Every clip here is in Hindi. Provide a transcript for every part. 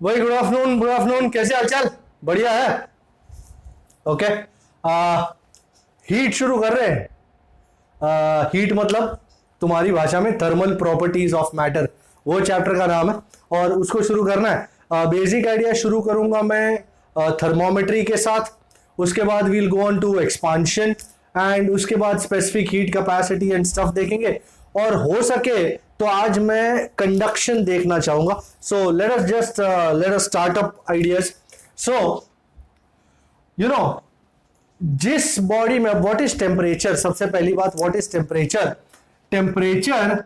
भाई गुड आफ्टरनून, गुड आफ्टरनून। कैसे हालचाल? बढ़िया है। ओके। हीट शुरू कर रहे हैं। हीट मतलब तुम्हारी भाषा में थर्मल प्रॉपर्टीज ऑफ मैटर, वो चैप्टर का नाम है और उसको शुरू करना है। बेसिक आइडिया शुरू करूंगा मैं थर्मोमेट्री के साथ। उसके बाद we'll go on to expansion and उसके बाद specific heat capacity and stuff देखेंगे। और हो सके तो आज मैं कंडक्शन देखना चाहूंगा। So let us start up ideas. So you know जिस बॉडी में व्हाट इज टेम्परेचर, सबसे पहली बात what is temperature. Temperature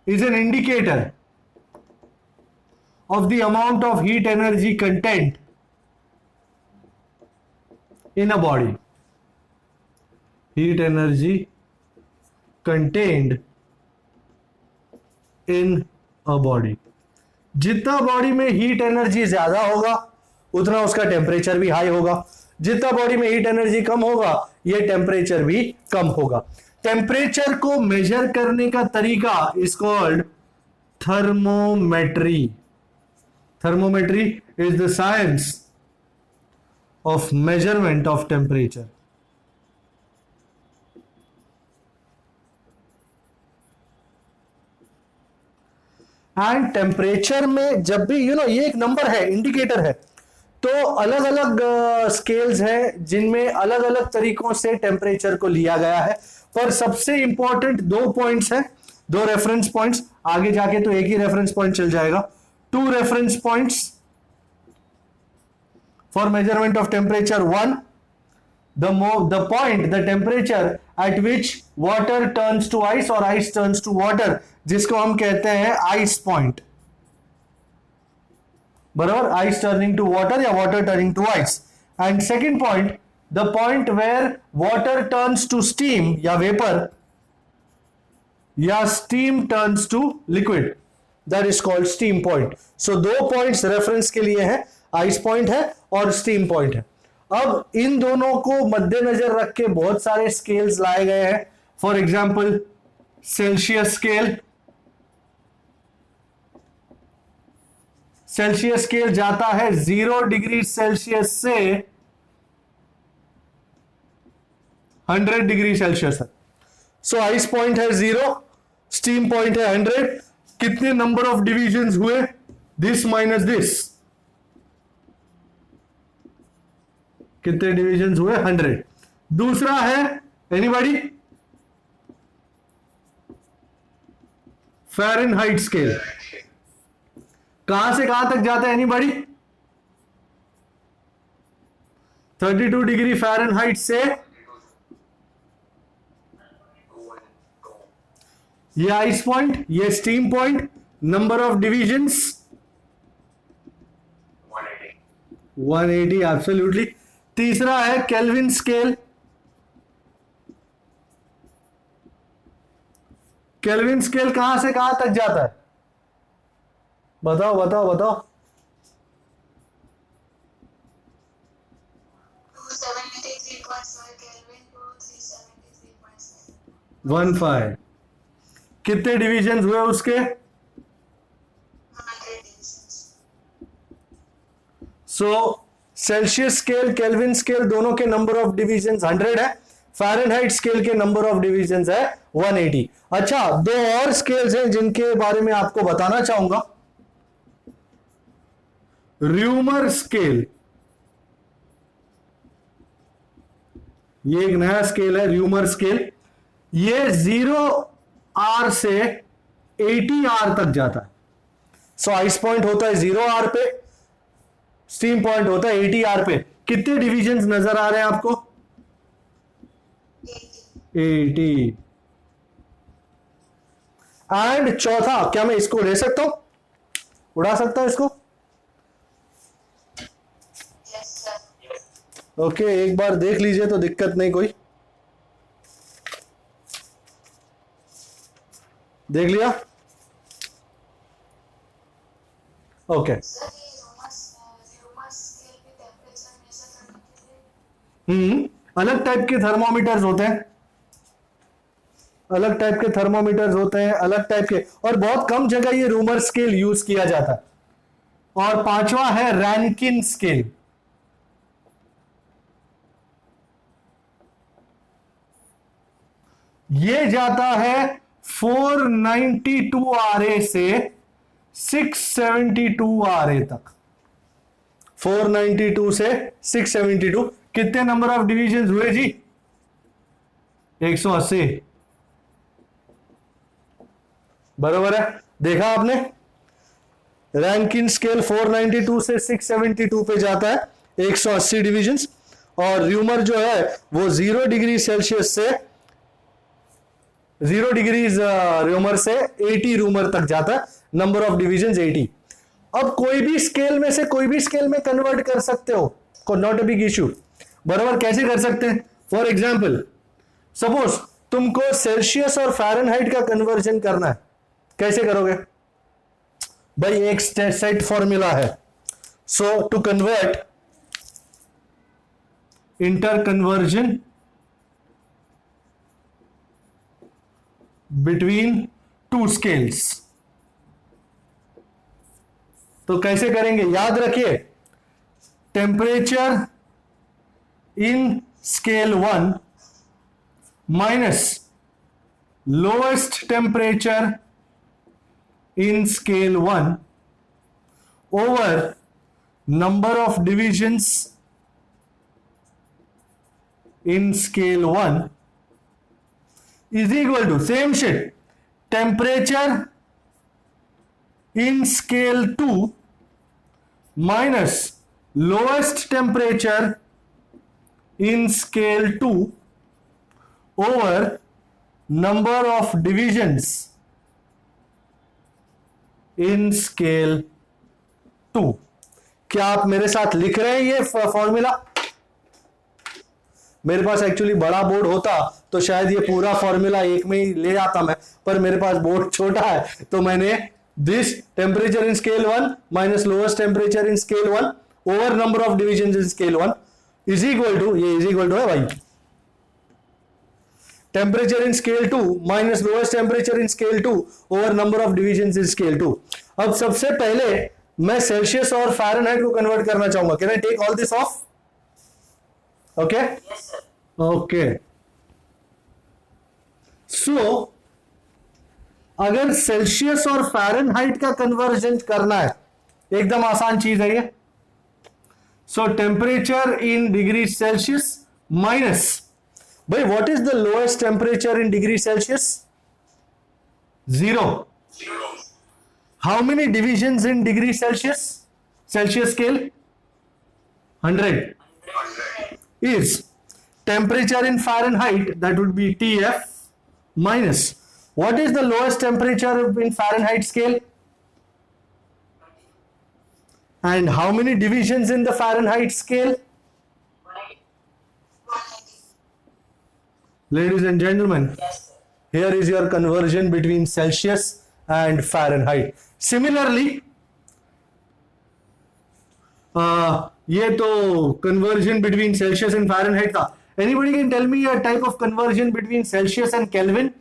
is an indicator of the amount of heat energy content in a body. Heat energy contained in a body. जितना बॉडी में हीट एनर्जी ज्यादा होगा उतना उसका टेम्परेचर भी हाई होगा। जितना बॉडी में हीट एनर्जी कम होगा ये टेम्परेचर भी कम होगा। टेम्परेचर को मेजर करने का तरीका is called thermometry. Thermometry is the science of measurement of temperature. And temperature में जब भी ये एक नंबर है, इंडिकेटर है, तो अलग अलग स्केल्स हैं जिनमें अलग अलग तरीकों से टेम्परेचर को लिया गया है। पर सबसे इंपॉर्टेंट दो पॉइंट्स हैं, दो रेफरेंस पॉइंट्स। आगे जाके तो एक ही रेफरेंस पॉइंट चल जाएगा। Two reference points for measurement of temperature. One, the point, the temperature at which water turns to ice or ice turns to water, जिसको हम कहते हैं ice point। बराबर, ice turning to water या water turning to ice। And second point, the point where water turns to steam या vapor या steam turns to liquid, that is called steam point. So दो पॉइंट्स रेफरेंस के लिए है, आइस पॉइंट है और स्टीम पॉइंट है। अब इन दोनों को मद्देनजर रख के बहुत सारे स्केल्स लाए गए हैं। For example Celsius scale. Celsius scale जाता है 0 डिग्री सेल्सियस से 100 डिग्री सेल्सियस तक। सो आइस पॉइंट है 0, स्टीम पॉइंट है 100। कितने नंबर ऑफ डिविजन्स हुए? This minus this. कितने डिविजन्स हुए? 100। दूसरा है एनीबॉडी? Fahrenheit scale. कहां से कहां तक जाता है एनीबॉडी? 32 डिग्री फ़ारेनहाइट से ये आइस पॉइंट, ये steam point. Number of divisions 180, absolutely. तीसरा है केल्विन स्केल। केल्विन स्केल कहां से कहां तक जाता है? बताओ बताओ बताओ। 15। कितने डिविजन्स हुए उसके? सो सेल्सियस स्केल, केल्विन स्केल दोनों के नंबर ऑफ डिविजन्स 100 है। फ़ारेनहाइट स्केल के नंबर ऑफ डिविजन्स है 180। अच्छा, दो और स्केल्स हैं जिनके बारे में आपको बताना चाहूंगा। र्यूमर स्केल, ये एक नया स्केल है, र्यूमर स्केल। ये 0R से 80R तक जाता है। सो आइस पॉइंट होता है 0R पे, स्टीम पॉइंट होता है 80R पे। कितने डिविजन्स नजर आ रहे हैं आपको? 80। एंड चौथा, क्या मैं इसको ले सकता हूं, उड़ा सकता हूं इसको? ओके, एक बार देख लीजिए तो दिक्कत नहीं कोई। देख लिया? ओके। अलग टाइप के थर्मोमीटर्स होते हैं, अलग टाइप के थर्मोमीटर्स होते हैं, अलग टाइप के, और बहुत कम जगह ये रूमर स्केल यूज किया जाता है। और पांचवा है रैंकिन स्केल। ये जाता है 492 RA से 672 RA तक। 492 से 672 कितने नंबर ऑफ डिविजन हुए जी? 180। बराबर है, देखा आपने। रैंकिन स्केल 492 से 672 पे जाता है, 180 डिविजन्स। और र्यूमर जो है वो 0 डिग्री सेल्सियस से 0 डिग्रीज र्यूमर से 80 रूमर तक जाता है, नंबर ऑफ डिविजन्स 80। अब कोई भी स्केल में से कोई भी स्केल में कन्वर्ट कर सकते हो, नॉट अ बिग इश्यू। बराबर, कैसे कर सकते हैं? फॉर एग्जाम्पल सपोज तुमको सेल्सियस और फ़ारेनहाइट का कन्वर्जन करना है, कैसे करोगे भाई? एक सेट फॉर्मूला है। So to convert inter conversion between two scales, तो कैसे करेंगे? याद रखिए, temperature in scale 1 minus lowest temperature in scale 1 over number of divisions in scale 1 is equal to same shit, temperature in scale 2 minus lowest temperature in scale 2 over number of divisions in scale 2। क्या आप मेरे साथ लिख रहे हैं ये फॉर्मूला? मेरे पास एक्चुअली बड़ा बोर्ड होता तो शायद ये पूरा फॉर्मूला एक में ही ले आता मैं, पर मेरे पास बोर्ड छोटा है तो मैंने this temperature in scale 1 minus lowest temperature in scale 1 over number of division in scale 1 is equal to, ये इज इक्वल टू है भाई, temperature in scale 2 minus lowest temperature in scale 2 over number of divisions in scale 2। अब सबसे पहले मैं सेल्सियस और फ़ारेनहाइट को कन्वर्ट करना चाहूंगा। Can I take all this off? Okay okay. So अगर सेल्सियस और फ़ारेनहाइट का कन्वर्जन करना है, एकदम आसान चीज है ये। So temperature in degree Celsius minus, भाई what is the lowest temperature in degree Celsius? 0। How many divisions in degree Celsius? Celsius scale 100 is temperature in Fahrenheit, that would be TF, minus what is the lowest temperature in Fahrenheit scale? And how many divisions in the Fahrenheit scale? Ladies and gentlemen, here is your conversion between Celsius and Fahrenheit. Similarly, ये तो conversion between Celsius and Fahrenheit था. Anybody can tell me a type of conversion between Celsius and Kelvin?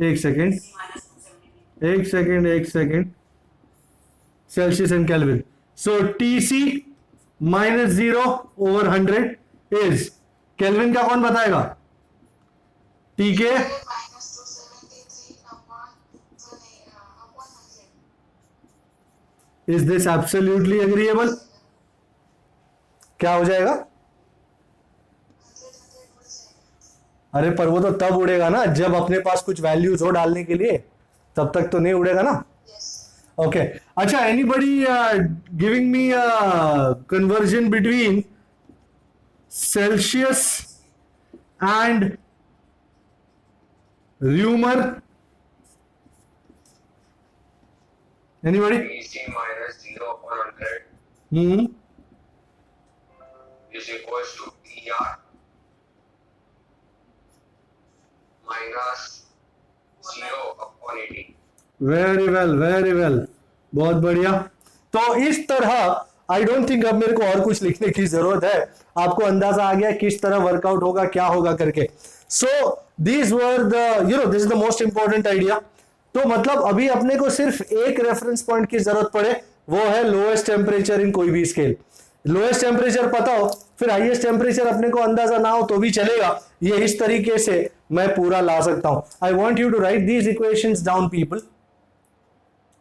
एक second. Celsius and Kelvin. So TC minus 0 over 100 is, Kelvin का कौन बताएगा? TK is this absolutely agreeable? क्या हो जाएगा? अरे पर वो तो तब उड़ेगा ना जब अपने पास कुछ वैल्यूज हो डालने के लिए, तब तक तो नहीं उड़ेगा ना. ओके अच्छा, anybody giving me conversion between Celsius and rumour? Anybody? TC minus 0 upon 100 is equals to TR minus 0 upon 80. Very well, बहुत बढ़िया. तो इस तरह आई डोंट थिंक अब मेरे को और कुछ लिखने की जरूरत है. आपको अंदाजा आ गया किस तरह वर्कआउट होगा, क्या होगा करके. So these were the, this is the most important idea. तो मतलब अभी अपने को सिर्फ एक रेफरेंस पॉइंट की जरूरत पड़े, वो है लोएस्ट टेम्परेचर इन कोई भी स्केल। लोएस्ट टेम्परेचर पता हो, फिर हाईएस्ट टेम्परेचर अपने को अंदाजा ना हो तो भी चलेगा। ये इस तरीके से मैं पूरा ला सकता हूं। I want you to write these equations down people.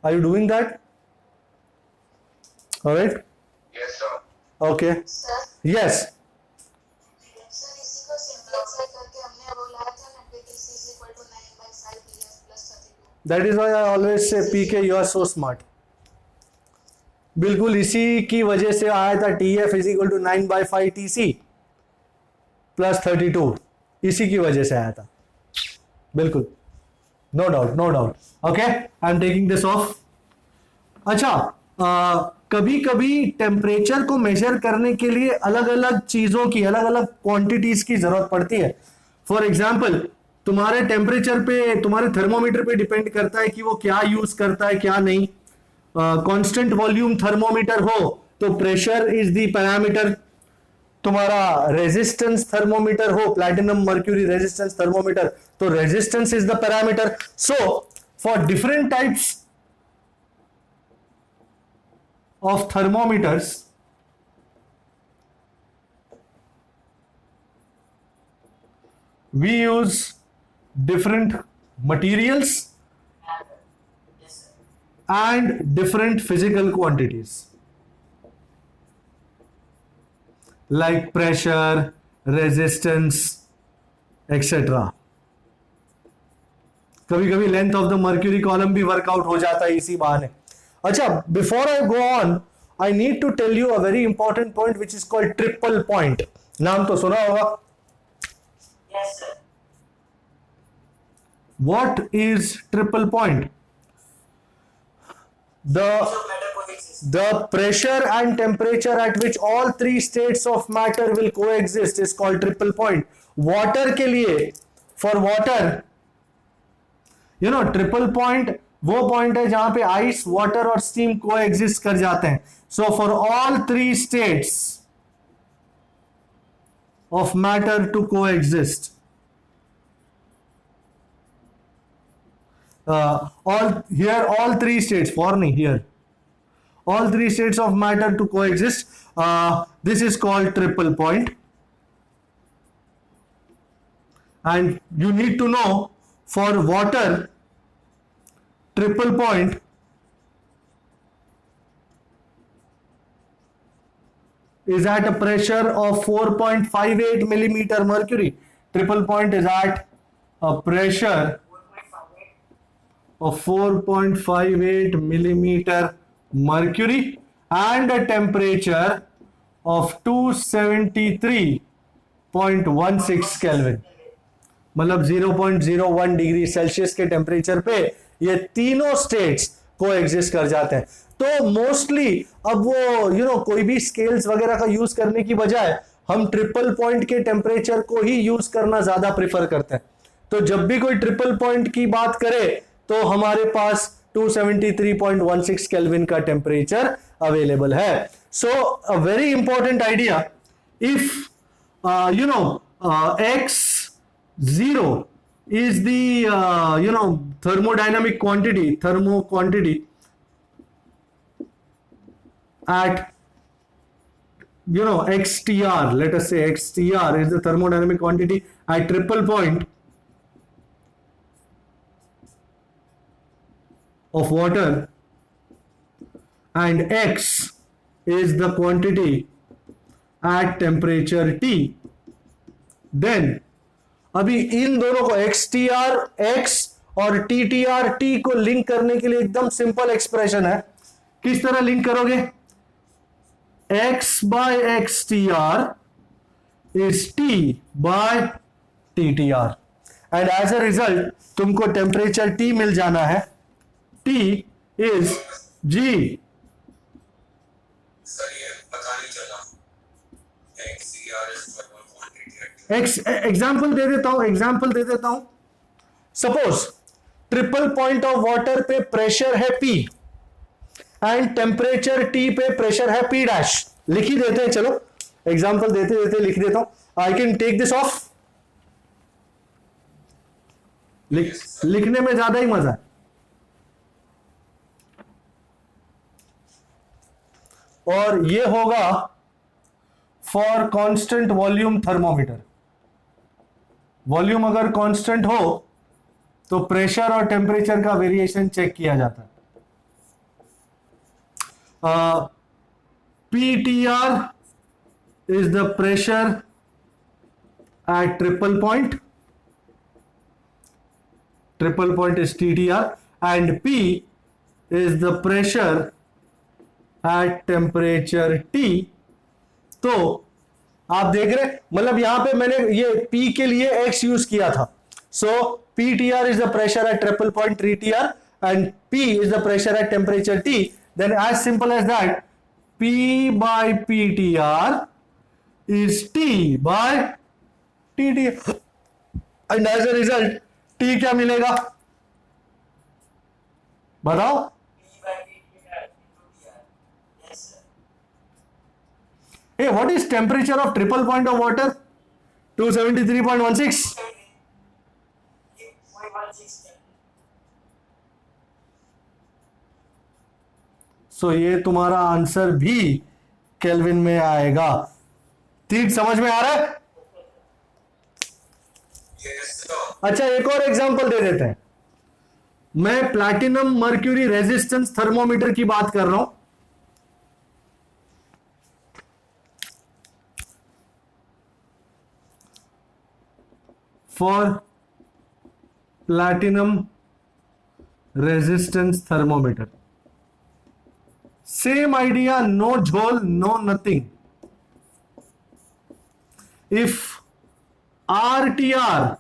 Are you doing that? Alright, Yes, sir. Okay, sir yes. Sir इसी को सिंपलीफाई करके हमने वो लाया था ना कि TC is equal to 9/5 PS plus 32। That is why I always say PK you are so smart. बिल्कुल इसी की वजह से आया था TF is equal to 9/5 TC plus 32, इसी की वजह से आया था, बिल्कुल, no doubt, no doubt. Okay, I am taking this off. अच्छा, कभी कभी टेम्परेचर को मेजर करने के लिए अलग अलग चीजों की, अलग अलग क्वांटिटीज की जरूरत पड़ती है। फॉर एग्जाम्पल, तुम्हारे टेम्परेचर पे, तुम्हारे थर्मोमीटर पे डिपेंड करता है कि वो क्या यूज करता है क्या नहीं। कांस्टेंट वॉल्यूम थर्मोमीटर हो तो प्रेशर इज द पैरामीटर। तुम्हारा रेजिस्टेंस थर्मोमीटर हो, प्लैटिनम मर्क्यूरी रेजिस्टेंस थर्मोमीटर, तो resistance is the parameter. So for different types of thermometers, we use different materials and different physical quantities like pressure, resistance, etc. कभी कभी length of the mercury column भी वर्कआउट हो जाता है इसी बहाने। अच्छा, before I go on, I need to tell you a very important point which is called triple point. नाम तो सुना होगा। Yes sir. What is triple point? The pressure and temperature at which all three states of matter will coexist is called triple point. Water के लिए, for water, you know, triple point वो पॉइंट है जहां पे आइस, वाटर और स्टीम कोएग्जिस्ट कर जाते हैं। So for all three states of matter to coexist, all three states, for nahi, here, all three states of matter to coexist, this is called triple point. And you need to know, for water, triple point is at a pressure of 4.58 millimeter mercury. Triple point is at a pressure of 4.58 millimeter mercury and a temperature of 273.16 Kelvin. मतलब 0.01 डिग्री सेल्सियस के टेम्परेचर पे ये तीनों स्टेट्स को एग्जिस्ट कर जाते हैं। तो मोस्टली अब वो कोई भी स्केल्स वगैरह का यूज करने की बजाय हम ट्रिपल पॉइंट के टेम्परेचर को ही यूज करना ज्यादा प्रेफर करते हैं। तो जब भी कोई ट्रिपल पॉइंट की बात करे तो हमारे पास 273.16 केल्विन का टेम्परेचर अवेलेबल है। So a very important idea, if x0 is the thermodynamic quantity, thermo quantity at xtr, let us say xtr is the thermodynamic quantity at triple point of water, and x is the quantity at temperature T, then अभी इन दोनों को XTR X और TTR T को लिंक करने के लिए एकदम सिंपल एक्सप्रेशन है। किस तरह लिंक करोगे? X by XTR is T by TTR and as a result तुमको टेम्परेचर T मिल जाना है। T is G। सर ये पता नहीं चला। XCR is एग्जाम्पल दे देता हूं, suppose triple point of water पे प्रेशर है P एंड टेम्परेचर T पे प्रेशर है P डैश। लिख ही देते हैं, चलो एग्जाम्पल देते देते लिख देता हूं। I can take this off, लिखने में ज्यादा ही मजा है। और ये होगा for constant volume thermometer. Volume अगर कांस्टेंट हो तो प्रेशर और टेम्परेचर का वेरिएशन चेक किया जाता है। PTR is the pressure at triple point. Triple point is TTR, and P is the pressure at temperature T. तो आप देख रहे, मतलब यहां पे मैंने ये P के लिए X यूज किया था। So PTR is the pressure at triple point TTR and P is the pressure at temperature T. Then as simple as that, P by PTR is T by TTR, and as a result T क्या मिलेगा बताओ? Hey, what is temperature of triple point of water? 273.16. सो ये तुम्हारा आंसर भी केल्विन में आएगा। ठीक समझ में आ रहा है? Yes, sir. अच्छा, एक और एग्जांपल दे देते हैं। मैं प्लैटिनम मर्क्यूरी रेजिस्टेंस थर्मोमीटर की बात कर रहा हूं। For platinum resistance thermometer, same idea, no jhol, no nothing. If RTR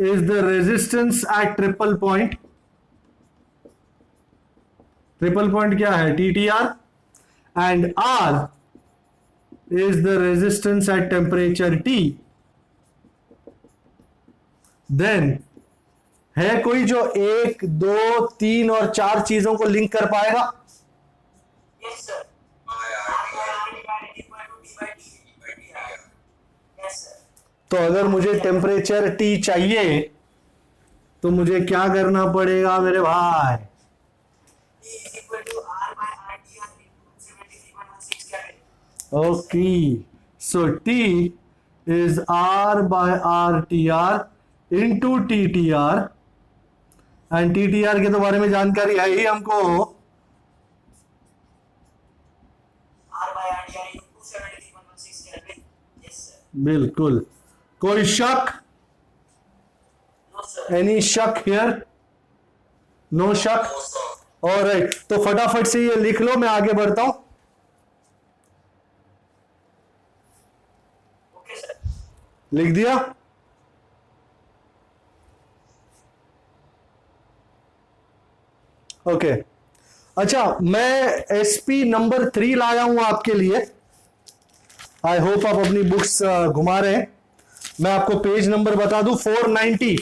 is the resistance at triple point क्या है? TTR, and R is the resistance at temperature T, then है कोई जो 1, 2, 3 और 4 चीजों को लिंक कर पाएगा? Yes, sir. Yes, sir. तो अगर मुझे टेम्परेचर T चाहिए तो मुझे क्या करना पड़ेगा मेरे भाई? T is equal to R by RTR into 73.16 Kelvin. Okay, so T is R by RTR into TTR, and TTR के तो बारे में जानकारी है ही हमको। R by RTR into 273.16 Kelvin. Yes, sir. बिल्कुल, कोई शक? No, sir. एनी शक हियर? नो शक? No, sir. ऑलराइट, तो फटाफट से ये लिख लो, मैं आगे बढ़ता हूं। Okay, sir. लिख दिया? ओके अच्छा, मैं SP नंबर 3 लाया हूं आपके लिए। आई होप आप अपनी बुक्स घुमा रहे हैं। मैं आपको पेज नंबर बता दूं, 490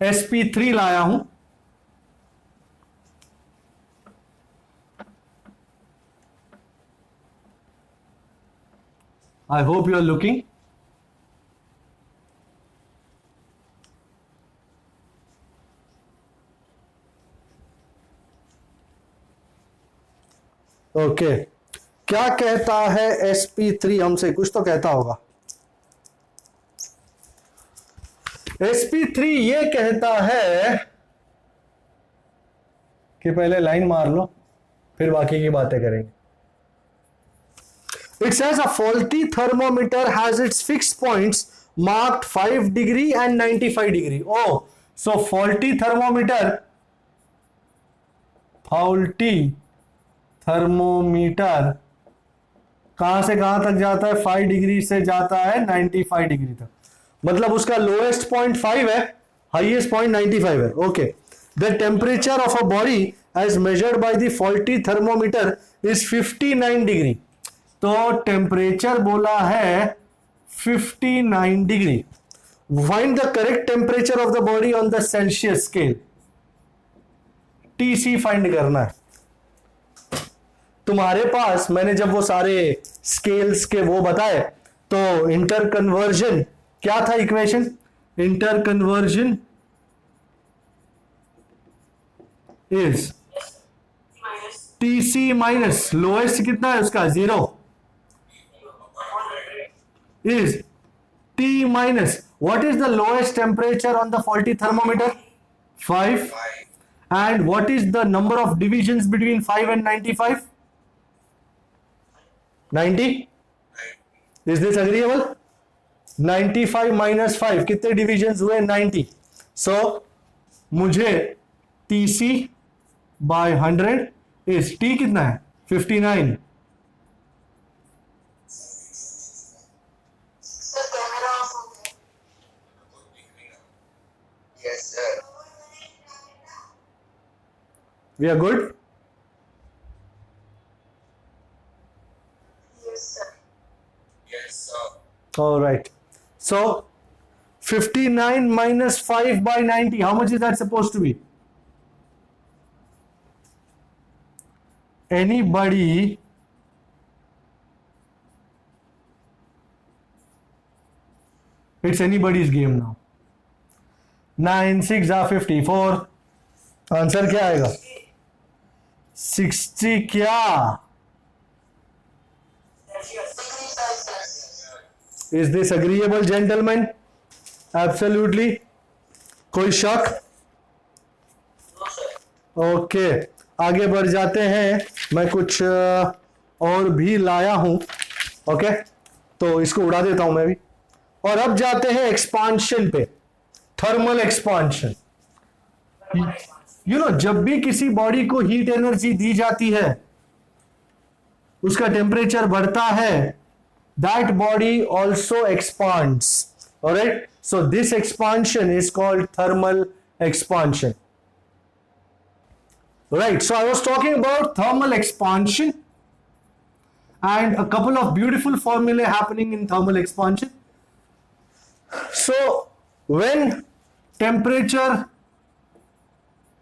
SP3 लाया हूं। I hope you are looking. Okay, क्या कहता है SP3 हमसे? कुछ तो कहता होगा। SP3 ये कहता है कि पहले लाइन मार लो, फिर बाकी की बातें करेंगे। It says a faulty thermometer has its fixed points marked 5 degree and 95 degree. Oh, so faulty thermometer कहां से कहां तक जाता है? 5 डिग्री से जाता है 95 डिग्री तक। मतलब उसका लोएस्ट पॉइंट 5 है, हाईएस्ट पॉइंट 95 है। Okay, the temperature of a body as measured by the faulty thermometer is 59 degree. तो टेम्परेचर बोला है 59 degree. Find the correct temperature of the body on the Celsius scale. TC find करना है तुम्हारे पास। मैंने जब वो सारे स्केल्स के वो बताए तो इंटर कन्वर्जन क्या था equation? Inter conversion is minus TC minus lowest कितना है उसका 0 is T minus what is the lowest temperature on the faulty thermometer 5 5. and what is the number of divisions between 5 and 95 90 is this agreeable 95 minus 5 कितने divisions हुए 90 so मुझे TC by 100 is T कितना है 59 सर कैमरा ऑफ हो गया Yes, sir. we are good yes sir Yes, sir. all right so 59 minus 5 by 90 how much is that supposed to be anybody it's anybody's game now 9 6 are 54 answer क्या आएगा 60 क्या Celsius. Degree Celsius is this agreeable gentlemen absolutely कोई शक No, sir. ओके आगे बढ़ जाते हैं मैं कुछ और भी लाया हूं ओके तो इसको उड़ा देता हूं मैं भी और अब जाते हैं एक्सपांशन पे थर्मल एक्सपांशन यू नो जब भी किसी बॉडी को हीट एनर्जी दी जाती है उसका टेम्परेचर बढ़ता है that body also expands alright so this expansion is called thermal expansion right so I was talking about thermal expansion and a couple of beautiful formulae happening in thermal expansion so when temperature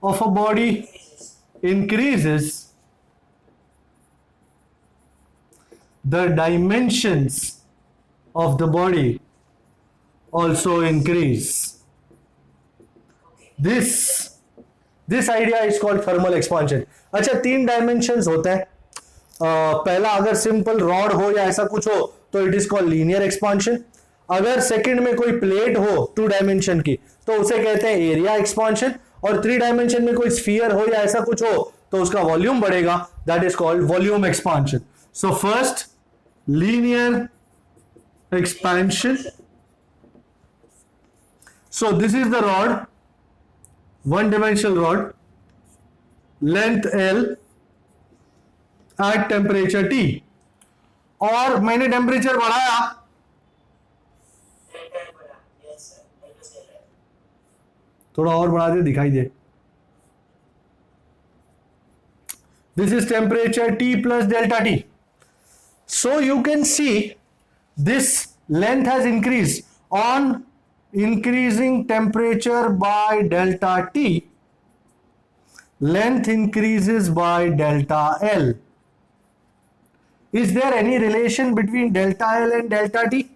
of a body increases the dimensions of the body also increase this idea is called thermal expansion अच्छा 3 डायमेंशंस होते हैं पहला अगर सिंपल रॉड हो या ऐसा कुछ हो तो it is called linear expansion अगर सेकंड में कोई प्लेट हो 2 डायमेंशन की तो उसे कहते हैं एरिया एक्सपांशन और 3 डायमेंशन में कोई स्फीयर हो या ऐसा कुछ हो तो उसका वॉल्यूम बढ़ेगा that is called volume expansion so first linear expansion so this is the rod one dimensional rod length L at temperature T और मैंने टेम्परेचर बढ़ाया Yes, sir. That was correct. थोड़ा और बढ़ा दे दिखाई दे this is temperature T plus delta T so you can see this length has increased on increasing temperature by delta T length increases by delta L is there any relation between delta L and delta T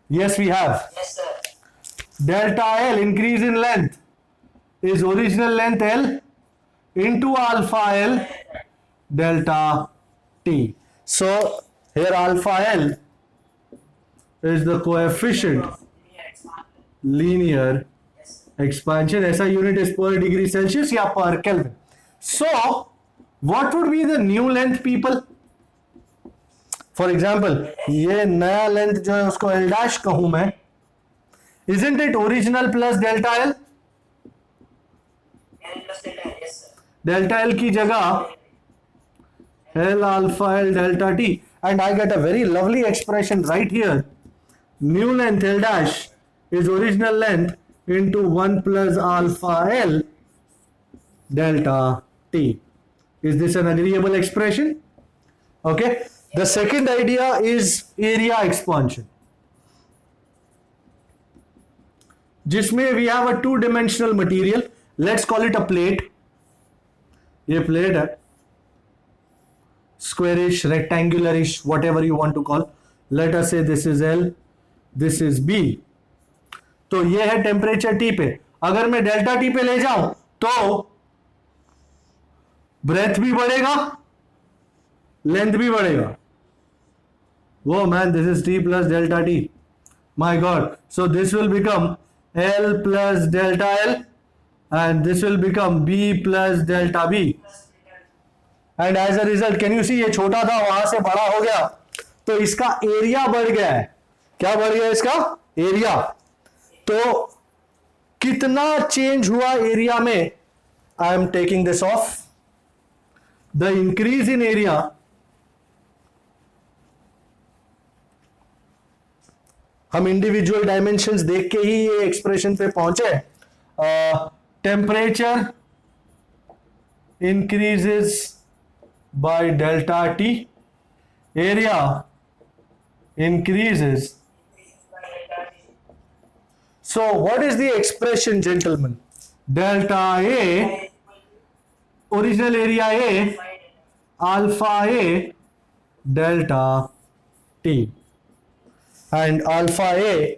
yes we have Yes, sir. delta L increase in length is original length L into alpha L delta T so here alpha L is the coefficient Linear expansion. linear Yes, sir. expansion ऐसा unit is per degree Celsius या per Kelvin so what would be the new length people for example ये नया length जो है उसको L dash कहूं मैं isn't it original plus delta L L plus delta. Yes, sir. delta L की जगह L alpha L delta T and I get a very lovely expression right here new length L dash is original length into 1 plus alpha L delta T is this an agreeable expression okay the second idea is area expansion जिसमें we have a 2-dimensional material let's call it a plate ये plate है squarish rectangularish whatever you want to call let us say this is L this is B तो ये है टेम्परेचर T पे अगर मैं डेल्टा T पे ले जाऊं तो ब्रेथ भी बढ़ेगा, लेंथ भी बढ़ेगा। वो man, this is T plus delta T, my God. So this will become L plus delta L and this will become B plus delta B. And as a result can you see, ये छोटा था वहां से बड़ा हो गया, तो इसका एरिया बढ़ गया है। क्या बढ़ गया इसका एरिया? तो कितना चेंज हुआ एरिया में? आई am taking this of. The increase in area हम इंडिविजुअल डायमेंशंस देख के ही ये एक्सप्रेशन पे पहुंचे। Temperature increases by delta T, area increases. So what is the expression, gentlemen? Delta A, original area A, alpha A, delta T. And alpha A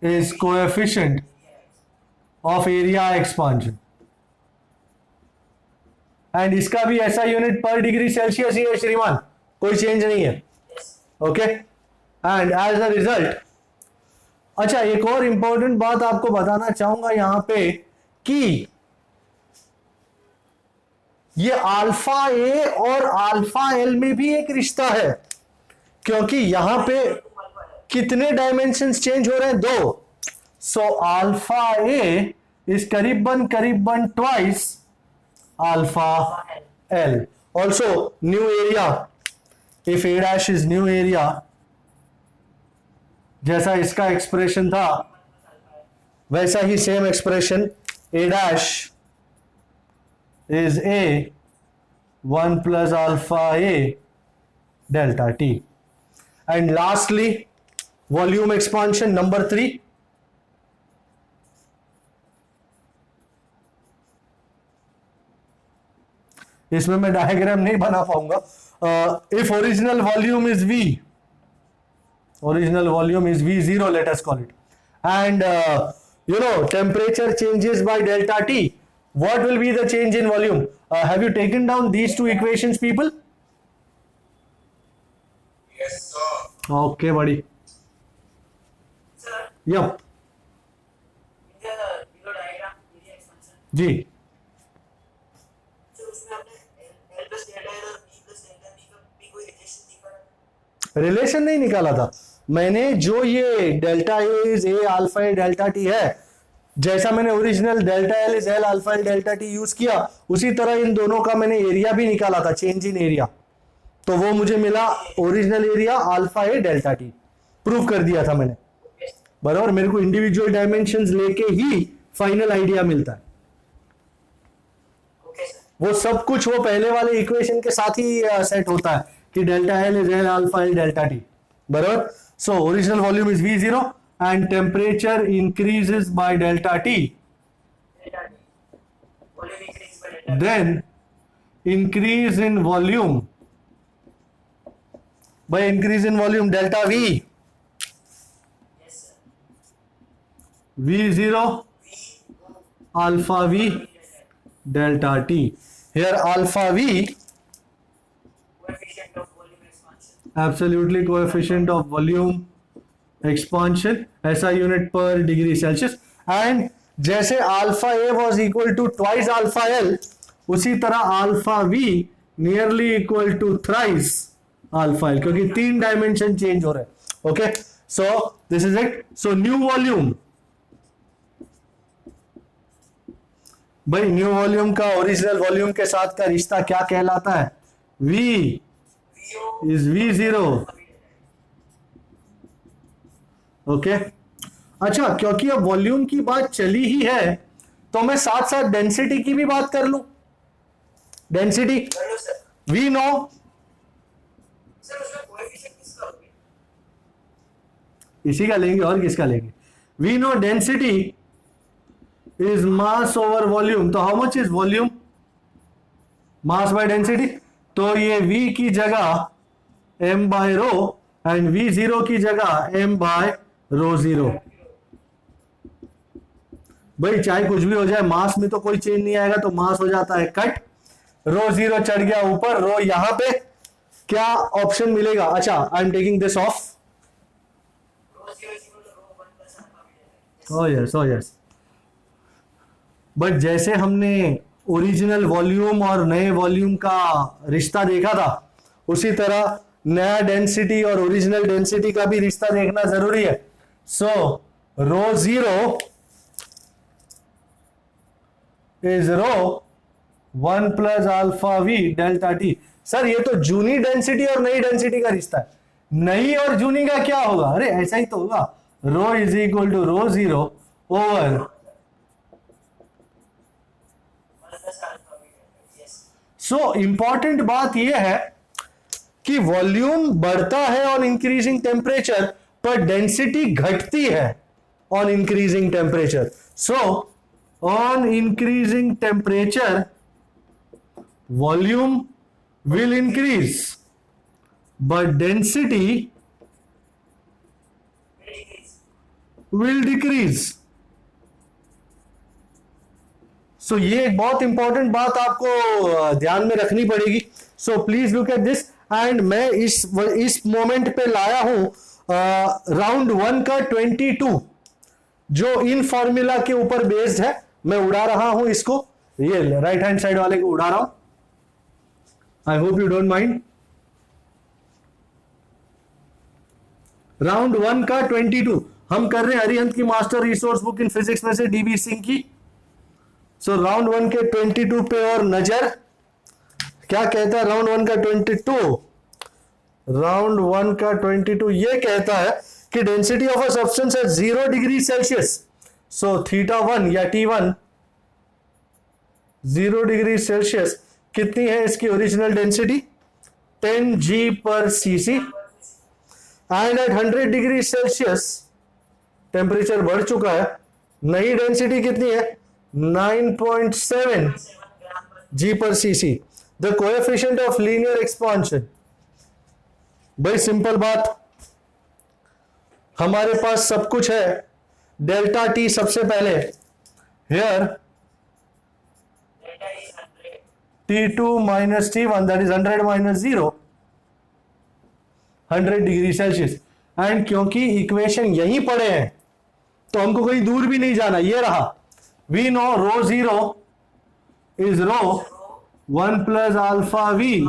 is coefficient of area expansion. And इसका भी ऐसा यूनिट पर डिग्री सेल्सियस ही है श्रीमान, कोई चेंज नहीं है। Okay, and as a result, अच्छा एक और इंपॉर्टेंट बात आपको बताना चाहूंगा यहां पे कि ये अल्फा ए और अल्फा एल में भी एक रिश्ता है, क्योंकि यहां पे कितने डायमेंशंस चेंज हो रहे हैं? 2। सो अल्फा ए इज करीबन twice alpha L. Also new area, if A dash is new area, जैसा इसका एक्सप्रेशन था वैसा ही same expression, A dash is A 1 plus alpha A delta T. And lastly, volume expansion number 3. इसमें मैं डायग्राम नहीं बना पाऊंगा। If original volume is V, original volume is V0, let us call it, and temperature changes by delta T, what will be the change in volume? Have you taken down these two equations, people? Yes, sir. Okay, buddy. Sir, Yep. in the below diagram, area expansion. Ji, sir उसमें आपने L plus delta L और B plus delta B का भी कोई रिलेशन दिखा? रिलेशन नहीं निकाला था मैंने। जो ये delta A is a alpha A delta T है, जैसा मैंने original delta L is L alpha L delta T use किया, उसी तरह इन दोनों का मैंने एरिया भी निकाला था, चेंज इन एरिया, तो वो मुझे मिला ओरिजिनल एरिया अल्फा ए डेल्टा टी। प्रूव कर दिया था मैंने, बराबर। मेरे को इंडिविजुअल डायमेंशंस लेके ही फाइनल आइडिया मिलता है। ओके सर, वो सब कुछ वो पहले वाले इक्वेशन के साथ ही सेट होता है कि delta L is L alpha L delta T, बराबर। So original volume is V0 and temperature increases by delta T, delta T, volume increase by delta T. then increase in volume by increase in volume delta V, Yes sir. V0 V alpha V delta T. Here alpha V coefficient of volume expansion. absolutely coefficient of volume expansion, ऐसा यूनिट पर डिग्री सेल्सियस। एंड जैसे alpha A was equal to twice alpha L, उसी तरह alpha V nearly equal to thrice alpha L, क्योंकि 3 डायमेंशन चेंज हो रहे हैं। Okay, so this is it. So new volume, भाई न्यू वॉल्यूम का ओरिजिनल वॉल्यूम के साथ का रिश्ता क्या कहलाता है? V VO is V0। Okay, अच्छा क्योंकि अब वॉल्यूम की बात चली ही है तो मैं साथ साथ डेंसिटी की भी बात कर लूं। डेंसिटी कर लो सर। वी नो, सर उसमें कोएफिशिएंट किसका होगा? इसी का लेंगे और किसका लेंगे? We know density is mass over volume. तो how much is volume? Mass by density. तो ये V की जगह m bye row and V0 की जगह m बाय रो जीरो। भाई चाहे कुछ भी हो जाए, मास में तो कोई चेंज नहीं आएगा, तो मास हो जाता है कट, रो 0 चढ़ गया ऊपर, रो यहां पे क्या ऑप्शन मिलेगा? अच्छा, I am taking this off. Rho 0 is equal to rho 1 plus alpha भी देते हैं। Oh yes, oh yes. But जैसे हमने ओरिजिनल वॉल्यूम और नए वॉल्यूम का रिश्ता देखा था, उसी तरह नया डेंसिटी और ओरिजिनल डेंसिटी का भी रिश्ता देखना जरूरी है। So rho 0 is rho 1 plus alpha V delta T. Sir ये तो जूनी डेंसिटी और नई डेंसिटी का रिश्ता है, नई और जूनी का क्या होगा? अरे ऐसा ही तो होगा, rho is equal to rho 0 over. 1 plus alpha भी देते हैं। Yes. सो इंपॉर्टेंट बात यह है कि वॉल्यूम बढ़ता है ऑन इंक्रीजिंग टेम्परेचर, पर डेंसिटी घटती है on increasing temperature. So on increasing temperature volume will increase, but density will decrease. So ये एक बहुत इंपॉर्टेंट बात आपको ध्यान में रखनी पड़ेगी। So please look at this, and मैं इस मोमेंट पे लाया हूं राउंड 1 का 22, जो इन फॉर्मूला के ऊपर बेस्ड है। मैं उड़ा रहा हूं इसको, ये राइट हैंड साइड वाले को उड़ा रहा हूं। I hope you don't mind. Round 1 का 22 हम कर रहे हैं अरिहंत की master resource book in physics में से, डीबी सिंह की। सो राउंड 1 के 22 पे और नजर, क्या कहता है राउंड 1 का 22? राउंड 1 का 22 ये कहता है कि density of a substance at 0 degree Celsius, so θ1 या T1 0 डिग्री सेल्सियस कितनी है इसकी ओरिजिनल डेंसिटी? 10 G पर cc, and at 100 degree Celsius temperature बढ़ चुका है, नई डेंसिटी कितनी है? 9.7 G पर cc। The coefficient of linear expansion, भाई सिंपल बात, हमारे पास सब कुछ है। डेल्टा टी सबसे पहले, here T2 minus T1, that is 100 minus 0, 100 degree Celsius. And क्योंकि इक्वेशन यहीं पड़े हैं तो हमको कहीं दूर भी नहीं जाना, ये रहा। We know rho 0 is rho 1 plus alpha V.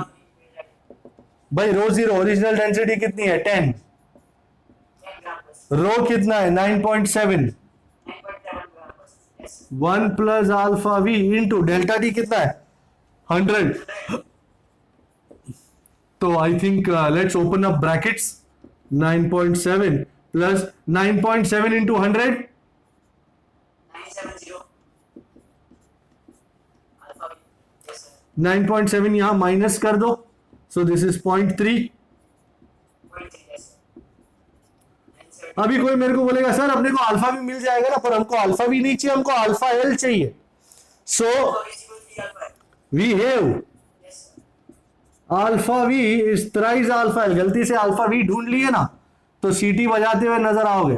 भाई रो 0 ओरिजिनल डेंसिटी कितनी है? 10। रो कितना है? 9.7। 1 plus alpha V into delta T कितना है? 100। तो I think let's open up brackets, 9.7 plus 9.7 into 100, 970 alpha भी। Yes, sir. 9.7 यहां माइनस कर दो, सो दिस इज 0.3। 0.3, yes, sir. 970 अभी कोई मेरे को बोलेगा सर अपने को अल्फा भी मिल जाएगा ना, पर हमको अल्फा भी नहीं चाहिए, हमको अल्फा एल चाहिए। So is equal to alpha. We have Yes, sir. Alpha V is thrice alpha L. गलती से अल्फा वी ढूंढ लिए ना तो सीटी बजाते हुए नजर आओगे।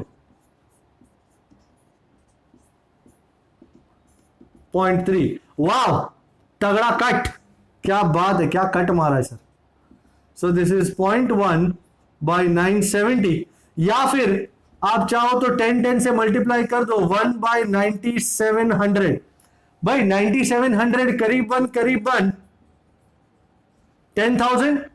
0.3। वाह, तगड़ा कट, क्या बात है, क्या कट मारा है sir. So this is 0.1 by 970, या फिर आप चाहो तो 10 से मल्टीप्लाई कर दो, 1 बाई 9700। भाई 9700 करीबन 10,000,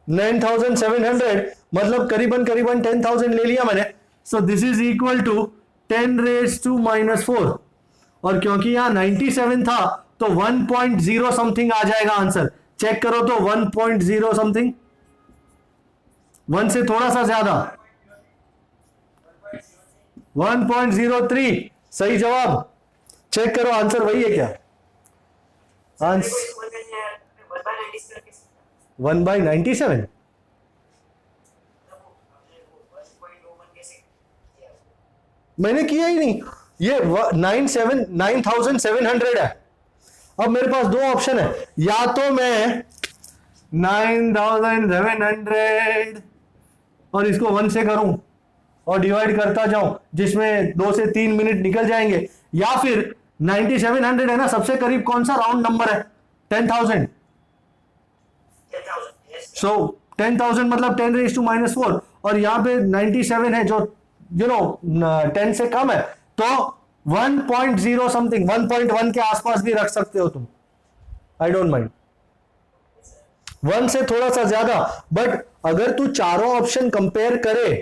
9,700, मतलब करीबन 10,000 ले लिया मैंने। So this is equal to 10 raise to -4, और क्योंकि यहां 97 था तो 1.0 समथिंग आ जाएगा आंसर। चेक करो तो 1.0 समथिंग, 1 से थोड़ा सा ज्यादा, 1.03 सही जवाब। चेक करो आंसर वही है क्या? Answer 1 by 97। मैंने किया ही नहीं, ये 9,700 है। अब मेरे पास दो ऑप्शन है, या तो मैं 9,700 और इसको 1 से करूं और डिवाइड करता जाऊं जिसमें 2 से 3 मिनट निकल जाएंगे, या फिर 9700 है ना, सबसे करीब कौन सा राउंड नंबर है? 10,000। 10,000 yes सो 10,000 मतलब 10⁻⁻⁴, और यहां पे 97 है जो 10 से कम है, तो 1.0 समथिंग 1.1 के आसपास भी रख सकते हो तुम, आई डोंट माइंड, 1 से थोड़ा सा ज्यादा। बट अगर तू चारों ऑप्शन कंपेयर करे,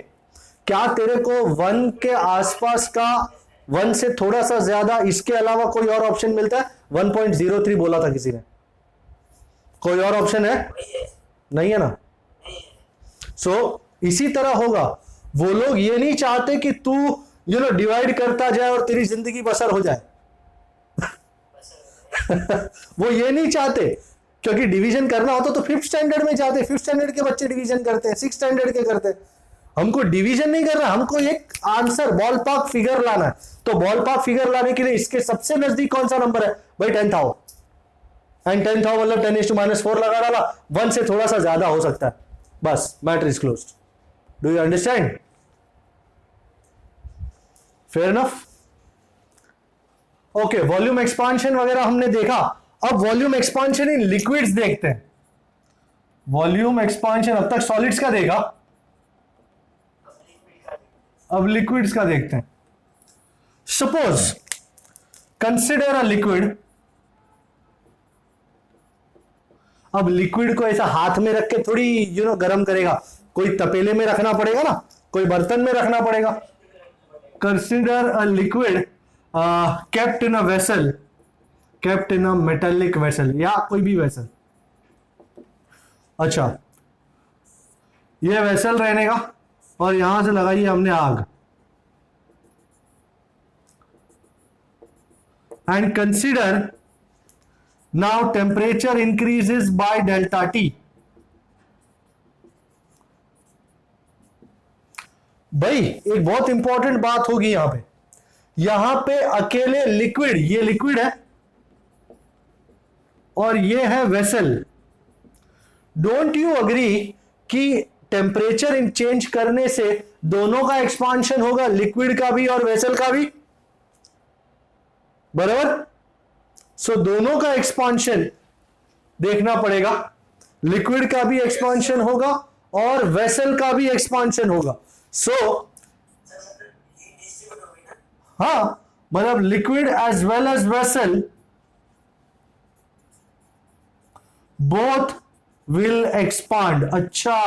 क्या तेरे को 1 के आसपास का, 1 से थोड़ा सा ज्यादा, इसके अलावा कोई और ऑप्शन मिलता है? 1.03 बोला था किसी ने, कोई और ऑप्शन है? वही है नहीं है ना। नहीं है सो इसी तरह होगा, वो लोग ये नहीं चाहते कि तू डिवाइड करता जाए और तेरी जिंदगी बसर हो जाए वो ये नहीं चाहते, क्योंकि डिवीजन करना होता तो 5th स्टैंडर्ड में जाते, 5th स्टैंडर्ड के बच्चे डिवीजन करते हैं, 6th स्टैंडर्ड के करते हैं। हमको डिवीजन नहीं करना, हमको एक आंसर बॉल पार्क फिगर लाना है। तो बॉल पार्क फिगर लाने के लिए इसके सबसे नजदीक कौन सा नंबर है भाई? 10 था, एंड 10 था मतलब 10⁻⁴ लगा डाला, 1 से थोड़ा सा ज्यादा हो सकता है, बस matter is closed. Do you understand? Fair enough? Okay, volume expansion वगैरह हमने देखा। अब वॉल्यूम एक्सपांशन इन लिक्विड्स देखते हैं। वॉल्यूम एक्सपांशन अब तक सॉलिड्स का देखा, अब लिक्विड्स का देखते हैं। Suppose consider a liquid. अब लिक्विड को ऐसा हाथ में रख के थोड़ी गर्म करेगा, कोई तपेले में रखना पड़ेगा ना, कोई बर्तन में रखना पड़ेगा। Consider a liquid kept in a vessel, kept in a metallic vessel, या कोई भी वेसल। अच्छा, ये वेसल रहने का, और यहां से लगाई हमने आग, and consider now temperature increases by delta T. भाई एक बहुत इंपॉर्टेंट बात होगी यहां पे अकेले लिक्विड, ये लिक्विड है और ये है वेसल। डोंट यू अग्री कि टेम्परेचर चेंज करने से दोनों का एक्सपांशन होगा, लिक्विड का भी और वेसल का भी, बराबर? सो दोनों का एक्सपांशन देखना पड़ेगा, लिक्विड का भी एक्सपांशन होगा और वेसल का भी एक्सपांशन होगा। सो हाँ, मतलब liquid as well as vessel both will expand. अच्छा,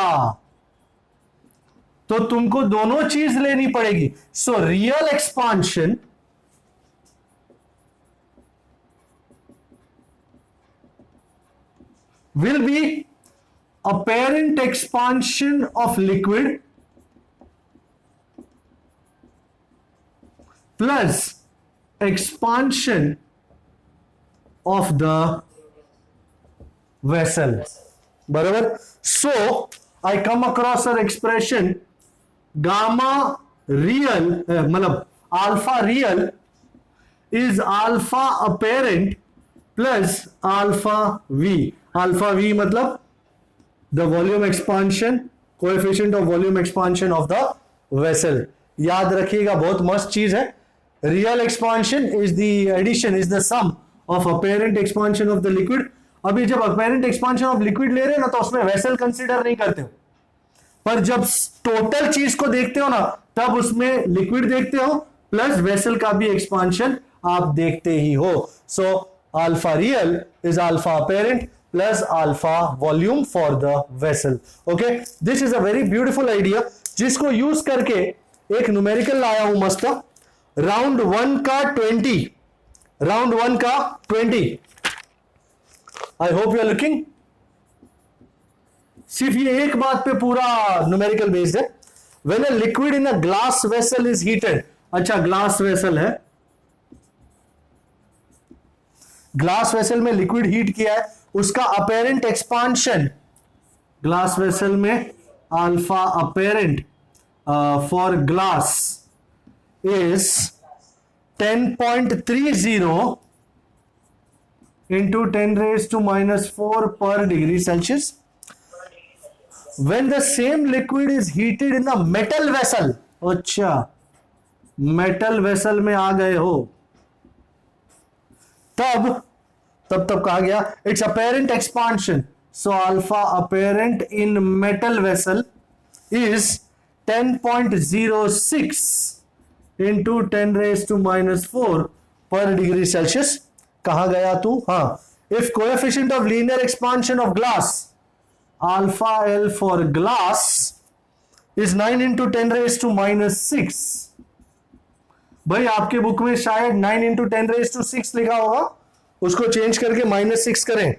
तो तुमको दोनों चीज लेनी पड़ेगी। So real expansion will be apparent expansion of liquid plus expansion of the vessel, बराबर? So I come across an expression gamma real, मतलब alpha real is alpha apparent plus alpha v। Alpha V मतलब the volume expansion, coefficient of volume expansion of the vessel. याद रखिएगा, बहुत मस्त चीज है। Real expansion is the addition, is the sum of apparent expansion of the liquid. अभी जब अपेरेंट एक्सपांशन ऑफ लिक्विड ले रहे हो ना, तो उसमें वेसल कंसीडर नहीं करते हो, पर जब टोटल चीज को देखते हो ना, तब उसमें लिक्विड देखते हो प्लस वेसल का भी एक्सपांशन आप देखते ही हो। सो alpha real is alpha apparent plus alpha volume for the vessel. Okay, this is a very beautiful idea जिसको यूज करके एक न्यूमेरिकल लाया हूं मस्त। राउंड 1 का 20, राउंड 1 का 20। I hope you are looking. सिर्फ ये एक बात पे पूरा न्यूमेरिकल बेस्ड है। When a liquid in a glass vessel is heated, अच्छा ग्लास वेसल है, ग्लास वेसल में लिक्विड हीट किया है, उसका अपेरेंट एक्सपांशन ग्लास वेसल में alpha apparent for glass is 10.30 into 10⁻⁴ per degree Celsius. When the same liquid is heated in a metal vessel, अच्छा, मेटल वेसल में आ गए हो, तब कहा गया it's apparent expansion. So alpha apparent in metal vessel is 10.06 into 10⁻⁻⁴ पर डिग्री सेल्सियस. कहा गया तू? हाँ, if coefficient of linear expansion of glass alpha L for glass is 9 into 10⁻⁻�6. भाई आपके बुक में शायद 9 इंटू 10⁻⁶ लिखा होगा, उसको चेंज करके -6 करें.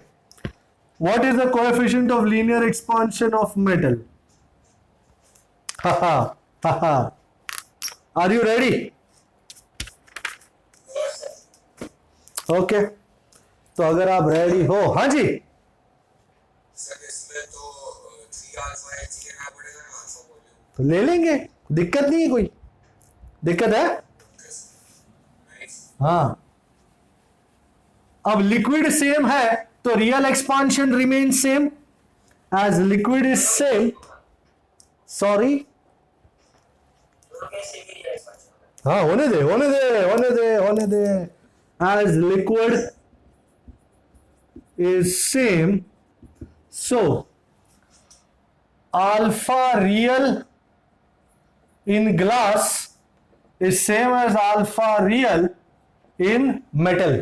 What is the coefficient of linear expansion of metal? Are you ready? Okay, तो अगर आप रेडी हो, हाँ जी, सर इसमें तो 3 अल्फा एच लेना पड़ेगा ना, अल्फा वॉल्यूम. तो ले लेंगे, दिक्कत नहीं है, कोई दिक्कत है? हाँ, अब लिक्विड सेम है तो real expansion remain same. As liquid is same, sorry, दोनों के सेम ही एक्सपेंशन. हाँ, होने दे. As liquid is same, so alpha real in glass is same as alpha real in metal.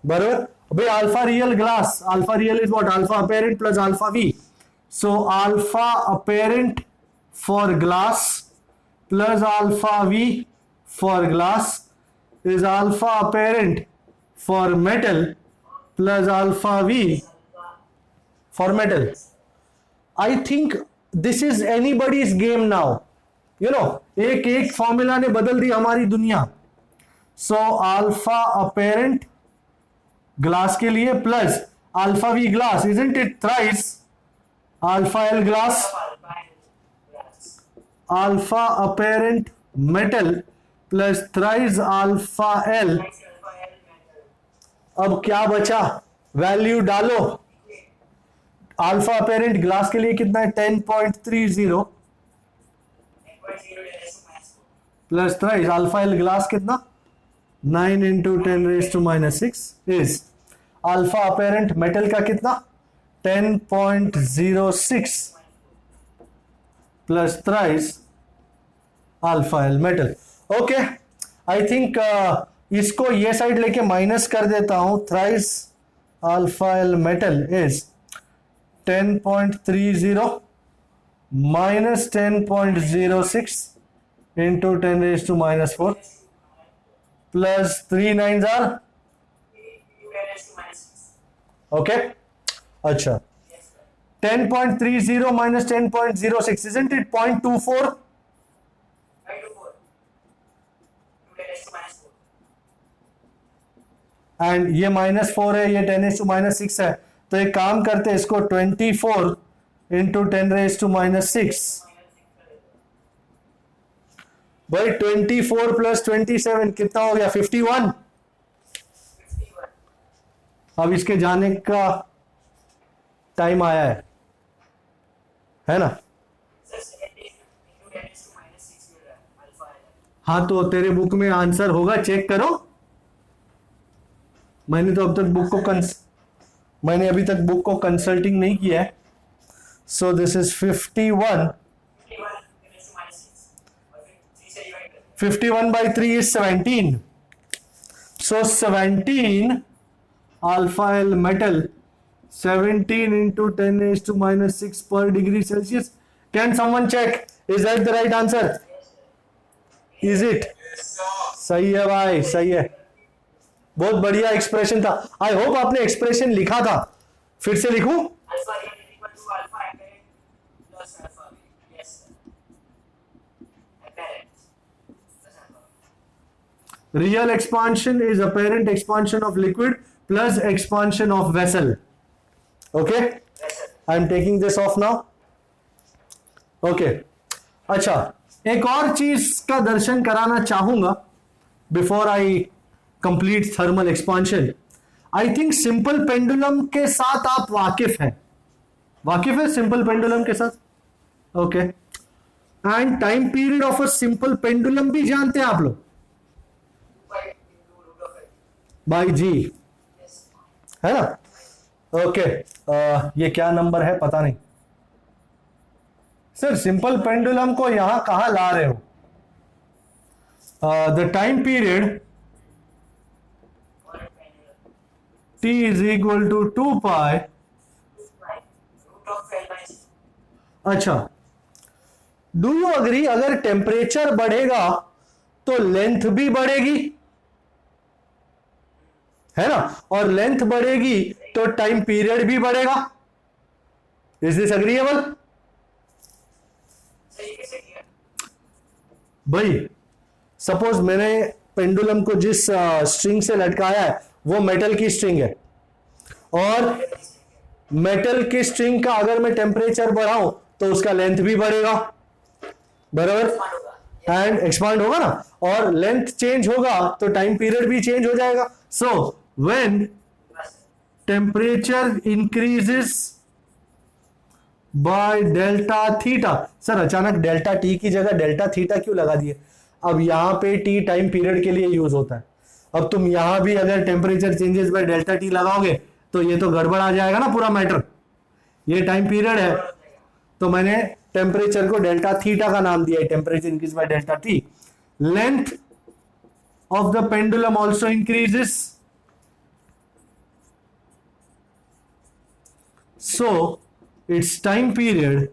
बराबर. भाई alpha real glass, alpha real is what? Alpha apparent plus alpha V. So alpha apparent for glass plus alpha V for glass is alpha apparent for metal plus alpha v for metal. I think this is anybody's game now. You know, एक फॉर्मूला ने बदल दी हमारी दुनिया. सो अल्फा अपेरेंट ग्लास के लिए plus alpha V glass, isn't it thrice alpha L glass, alpha apparent metal plus thrice alpha L. अब क्या बचा? वैल्यू डालो. अल्फा अपेरेंट ग्लास के लिए कितना है? 10.30 plus thrice alpha L glass कितना? 9 into 10⁻⁻⁶ is alpha apparent metal का कितना? 10.06 plus thrice alpha L metal. Okay, I think इसको ये साइड लेके माइनस कर देता हूं. Thrice alpha L metal is 10.30 minus 10.06 into 10⁻⁴ plus 3 9s are. Okay, अच्छा, 10.30 माइनस 10.06 isn't it 0.24? एंड ये -4 है, ये 10⁻⁶ है, तो एक काम करते हैं, इसको 24 इंटू 10⁻⁻⁶. भाई 24 प्लस 27 कितना हो गया? 51. अब इसके जाने का टाइम आया है ना? हाँ, तो तेरे बुक में आंसर होगा, चेक करो. मैंने तो अब तक मैंने अभी तक बुक को कंसल्टिंग नहीं किया है. सो this is 51. 51 by 3 is 17. So 17 alpha L metal, 17 into 10⁻⁻⁶ per degree Celsius. Can someone check? Is that the right answer? Is it? सही है भाई, सही है. बहुत बढ़िया एक्सप्रेशन था. आई होप आपने एक्सप्रेशन लिखा था. फिर से लिखूं? Real expansion is apparent expansion of liquid plus expansion of vessel. Okay? I am taking this off now. Okay. अच्छा, एक और चीज का दर्शन कराना चाहूंगा before I complete thermal expansion. I think simple pendulum के साथ आप वाकिफ हैं. वाकिफ है सिंपल पेंडुलम के साथ? Okay. And time period of a simple pendulum भी जानते हैं आप लोग, बाई जी, है ना? ओके, ये क्या नंबर है पता नहीं सर। सिंपल पेंडुलम को यहां कहां ला रहे हो? The time period t is equal to 2 pi। अच्छा, डू यू अग्री अगर टेम्परेचर बढ़ेगा तो लेंथ भी बढ़ेगी, है ना? और लेंथ बढ़ेगी तो टाइम पीरियड भी बढ़ेगा। Is this agreeable? भाई सपोज मैंने पेंडुलम को जिस स्ट्रिंग से लटकाया है वो मेटल की स्ट्रिंग है, और मेटल की स्ट्रिंग का अगर मैं टेम्परेचर बढ़ाऊं तो उसका लेंथ भी बढ़ेगा, बराबर? एंड एक्सपांड होगा ना, और लेंथ चेंज होगा तो टाइम पीरियड भी चेंज हो जाएगा। So when temperature increases by delta theta, sir अचानक डेल्टा टी की जगह डेल्टा थीटा क्यों लगा दिए? अब यहां पे टी टाइम पीरियड के लिए यूज होता है। अब तुम यहां भी अगर temperature changes by delta T लगाओगे तो ये तो गड़बड़ आ जाएगा ना पूरा मैटर। ये टाइम पीरियड है तो मैंने टेम्परेचर को डेल्टा थीटा का नाम दिया है, temperature increase by delta T. Length of the pendulum also increases, so its time period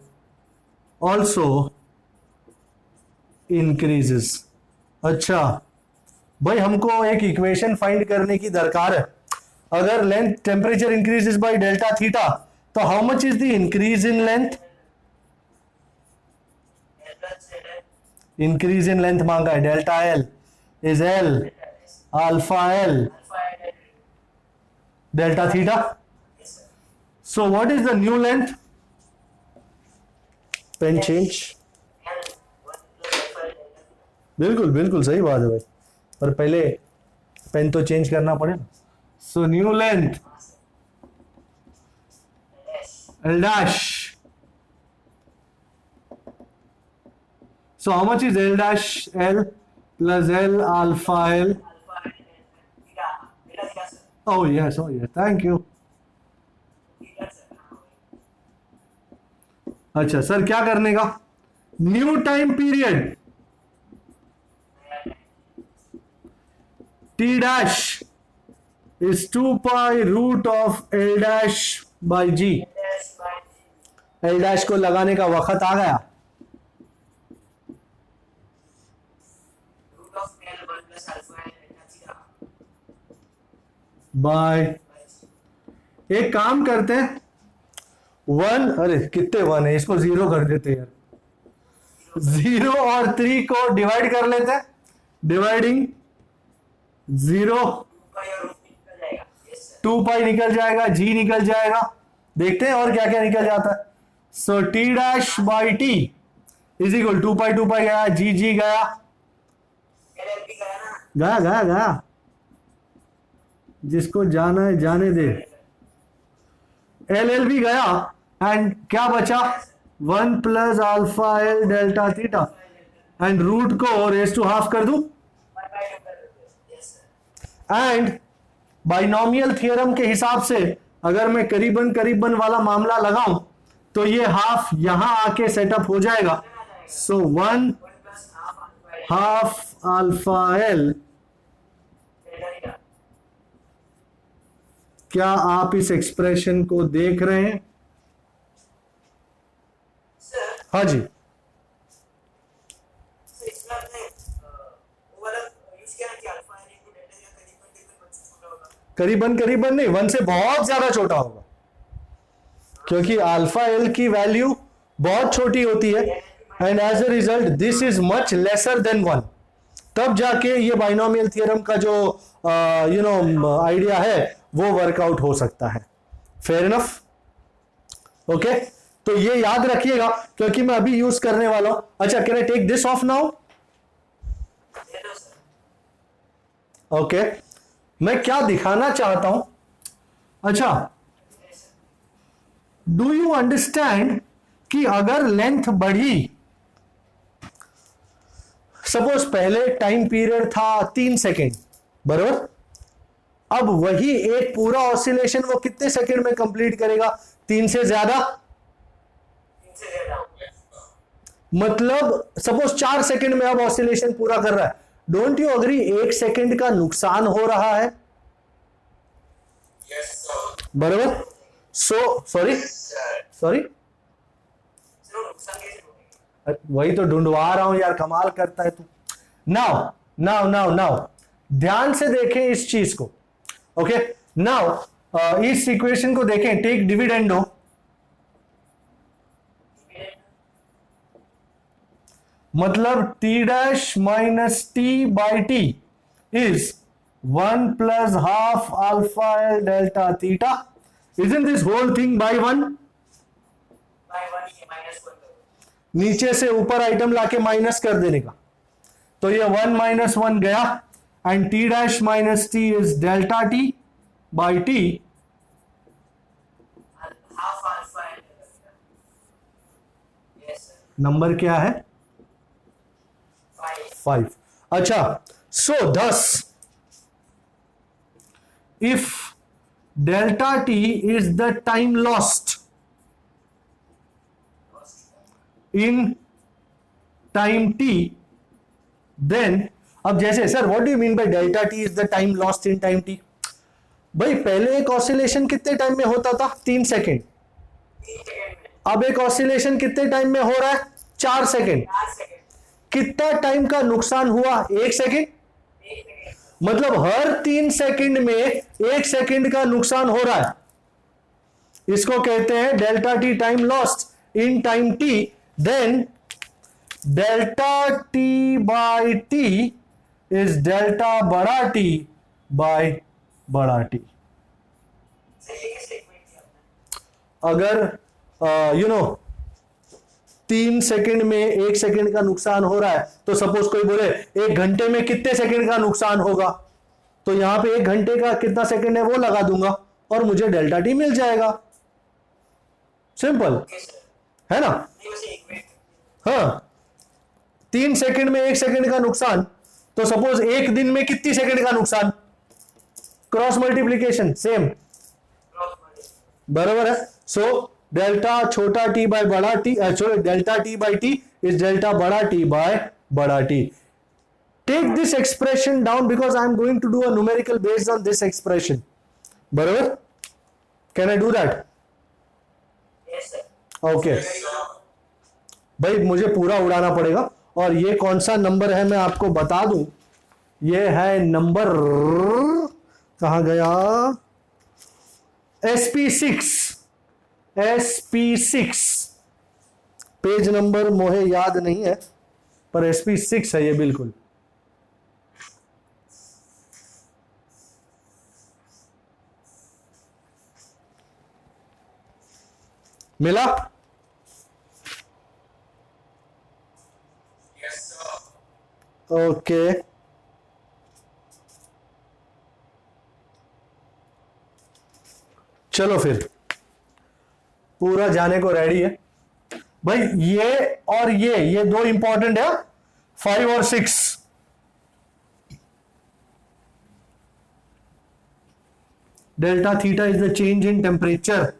also increases। अच्छा भाई, हमको एक इक्वेशन फाइंड करने की दरकार है। अगर length temperature increases by delta theta तो how much is the increase in length? Increase in length मांगा है, delta L is L alpha L delta theta. So what is the new length? Pen change। बिल्कुल बिल्कुल सही बात है भाई, पर पहले पेन तो चेंज करना पड़ेगा। So new length L dash। So how much is L dash L plus L alpha L? Oh yes, thank you। अच्छा सर, क्या करने का? New time period T dash is 2 pi root of L dash by G. L dash को लगाने का वक्त आ गया। बाय, एक काम करते हैं, 1, अरे कितने 1 है, इसको 0 कर देते हैं यार। 0 और 3 को डिवाइड कर लेते हैं, डिवाइडिंग 0, 2 पाई निकल जाएगा, जी निकल जाएगा, देखते हैं और क्या क्या निकल जाता है। So t dash by T is equal 2 pi गया, जी गया, गया, जिसको जाना है जाने दे। एल भी गया, एंड क्या बचा? 1 plus alpha L delta theta, and root को रेज टू हाफ कर दूं। एंड बाइनोमियल थियरम के हिसाब से अगर मैं करीबन वाला मामला लगाऊं तो ये हाफ यहां आके सेटअप हो जाएगा। सो 1 हाफ अल्फा एल। क्या आप इस एक्सप्रेशन को देख रहे हैं? हाँ जी, करीबन नहीं, 1 से बहुत ज्यादा छोटा होगा, क्योंकि अल्फा एल की वैल्यू बहुत छोटी होती है, and as a result this is much lesser than 1। तब जाके ये बाइनोमियल थ्योरम का जो आइडिया है वो वर्कआउट हो सकता है। Fair enough? ओके, तो ये याद रखिएगा क्योंकि मैं अभी यूज करने वाला हूं। अच्छा, can I take this off now? Okay, मैं क्या दिखाना चाहता हूं? अच्छा, डू यू अंडरस्टैंड कि अगर लेंथ बढ़ी सपोज पहले टाइम पीरियड था 3 सेकेंड, बराबर। अब वही एक पूरा ऑसिलेशन वो कितने सेकेंड में कंप्लीट करेगा? 3 से ज्यादा, इनसे ज्यादा मतलब सपोज 4 सेकेंड में अब ऑसिलेशन पूरा कर रहा है। डोंट यू अग्री 1 सेकेंड का नुकसान हो रहा है, Yes, sir. बराबर। सॉरी चलो नुकसान कैसे होगा? वही तो ढूंढवा रहा हूं यार, कमाल करता है तू। नाउ नाउ नाउ नाउ ध्यान से देखें इस चीज को। ओके, नाउ इस इक्वेशन को देखें, टेक डिविडेंडो। मतलब T dash minus T by T is 1 plus half alpha delta theta. Isn't this whole thing by 1? By 1 ये -1 करो। नीचे से ऊपर आइटम लाके माइनस कर देने का, तो ये 1 माइनस 1 गया, and T dash minus T is delta T by T. Half alpha है। Yes sir. नंबर क्या है? 5। अच्छा, सो thus if delta t is the time lost in time t, then अब जैसे sir what do you mean by delta T is the time lost in time T? भाई पहले एक ऑसिलेशन कितने टाइम में होता था? 3 सेकेंड। 3 सेकंड में अब एक ऑसिलेशन कितने टाइम में हो रहा है? 4 सेकेंड। 4 सेकंड कितना टाइम का नुकसान हुआ? 1 सेकेंड। 1 सेकंड मतलब हर 3 सेकंड में 1 सेकंड का नुकसान हो रहा है। इसको कहते हैं delta T time lost in time T. Then delta T by T is delta बड़ा टी बाय बड़ा टी। सर ये कैसे इक्वेट किया आपने? अगर यू नो 3 सेकंड में 1 सेकंड का नुकसान हो रहा है, तो सपोज कोई बोले 1 घंटे में कितने सेकंड का नुकसान होगा, तो यहां पे 1 घंटे का कितना सेकंड है वो लगा दूंगा और मुझे डेल्टा टी मिल जाएगा। Simple okay sir. है ना? नहीं वैसे इक्वेट हाँ, 3 सेकंड में 1 सेकंड का नुकसान, तो सपोज 1 दिन में कितनी सेकंड का नुकसान? Cross multiplication same, cross multiply. बराबर है। सो डेल्टा छोटा टी बाय बड़ा T, delta T by T is delta बड़ा टी बाय बड़ा T. Take this expression down because I am going to do a numerical based on this expression, बराबर। Can I do that? Yes sir. Okay Yes, sir. भाई, मुझे पूरा उड़ाना पड़ेगा। और ये कौन सा नंबर है मैं आपको बता दूं, ये है नंबर, कहां गया? SP6। SP6 पेज नंबर मोहे याद नहीं है, पर SP6 है ये बिल्कुल। मिला? Yes, sir. ओके, चलो फिर पूरा जाने को रेडी है भाई। ये और ये 2 इंपॉर्टेंट है, 5 और 6। Delta theta is the change in temperature.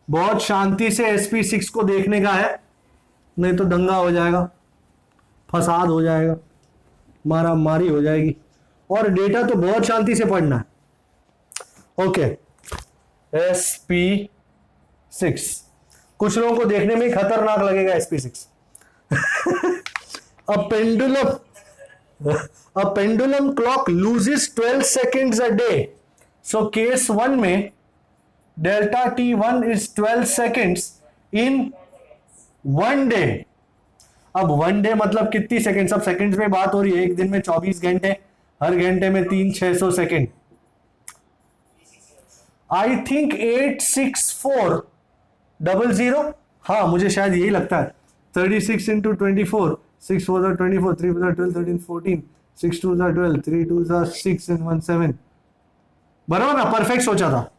बहुत शांति से SP6 को देखने का है, नहीं तो दंगा हो जाएगा, फसाद हो जाएगा, मारा मारी हो जाएगी। और डेटा तो बहुत शांति से पढ़ना है। ओके, SP6 कुछ लोगों को देखने में खतरनाक लगेगा। SP6 a pendulum clock loses 12 seconds a day. So case 1 में delta T1 is 12 seconds in 1 day. अब 1 डे मतलब कितनी सेकंड? सब सेकंड्स में बात हो रही है। एक दिन में 24 घंटे, हर घंटे में 3-600 सेकंड। आई थिंक 86400, हाँ मुझे शायद यही लगता है। 36 into 24, 6 4 24, 3 4 12, 13 14, 6 2 12, 3 2 6 and 1 7। बराबर ना? परफेक्ट सोचा था।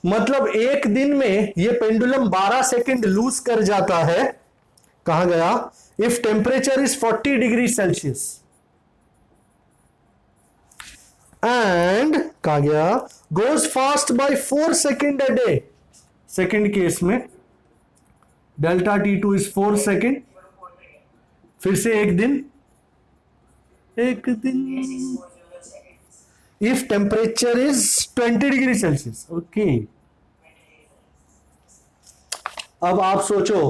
मतलब एक दिन में ये पेंडुलम 12 सेकंड लूज कर जाता है। कहां गया? If temperature is 40 degree Celsius and कहा गया goes fast by 4 second a day. Second case में डेल्टा T2 इज 4 सेकेंड। फिर से एक दिन if temperature is 20 degree Celsius. Okay, अब आप सोचो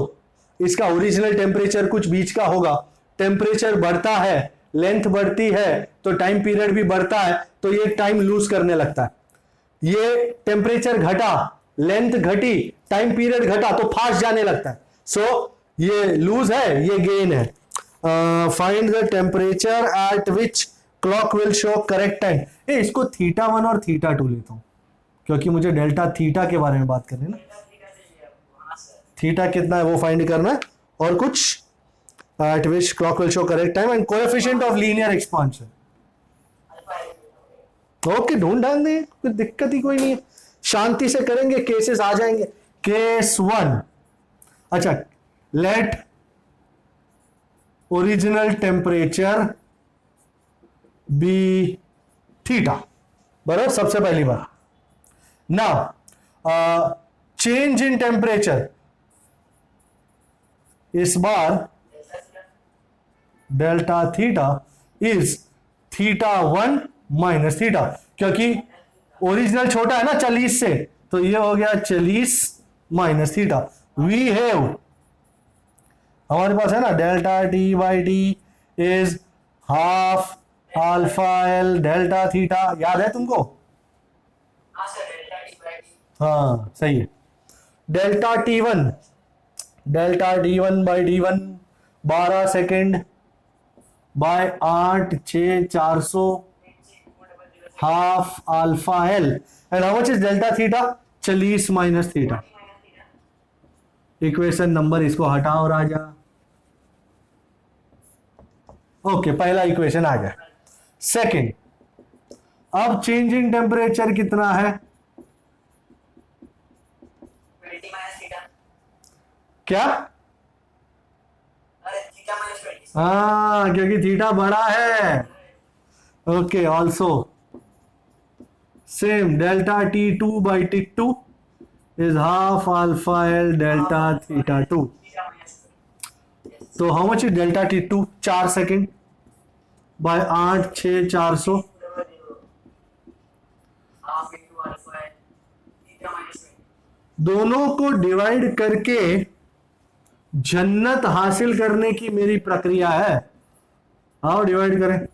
इसका ओरिजिनल टेम्परेचर कुछ बीच का होगा। टेम्परेचर बढ़ता है, लेंथ बढ़ती है, तो टाइम पीरियड भी बढ़ता है, तो ये टाइम लूज करने लगता है। ये टेम्परेचर घटा, लेंथ घटी, टाइम पीरियड घटा, तो फास्ट जाने लगता है। सो ये लूज है, ये गेन है। Find the temperature at which clock will show correct time. इसको θ1 और θ2 लेता हूं, क्योंकि मुझे डेल्टा थीटा के बारे में बात करनी है ना। थीटा कितना है वो फाइंड करना है, और कुछ eight which clock will show correct time and coefficient of linear expansion. Okay, ढूंढ डाल दें, कोई दिक्कत ही कोई नहीं है, शांति से करेंगे, केसेस आ जाएंगे। केस 1, अच्छा, let original temperature be theta, बराबर, सबसे पहली बार। नाउ चेंज इन टेम्परेचर, इस बार delta theta is θ1 minus theta, क्योंकि ओरिजिनल छोटा है ना 40 से, तो ये हो गया 40 माइनस थीटा। वी हैव, हमारे पास है ना, delta T/T is half alpha L delta theta, याद है तुमको? हाँ, सही है। Delta T1 D1 12 second by 8 6 400 half alpha L and how much is delta theta? 40 minus theta. Equation number इसको हटाओ राजा। ओके, पहला इक्वेशन आ गया। सेकेंड, अब चेंजिंग टेम्परेचर कितना है? क्या? हाँ, क्योंकि थीटा बड़ा है। Okay, also same delta T2/T2 is half alpha L delta θ2। तो how much is delta T2? 4 second by 8 6 400 दोनों को डिवाइड करके जन्नत हासिल करने की मेरी प्रक्रिया है। आओ डिवाइड करें,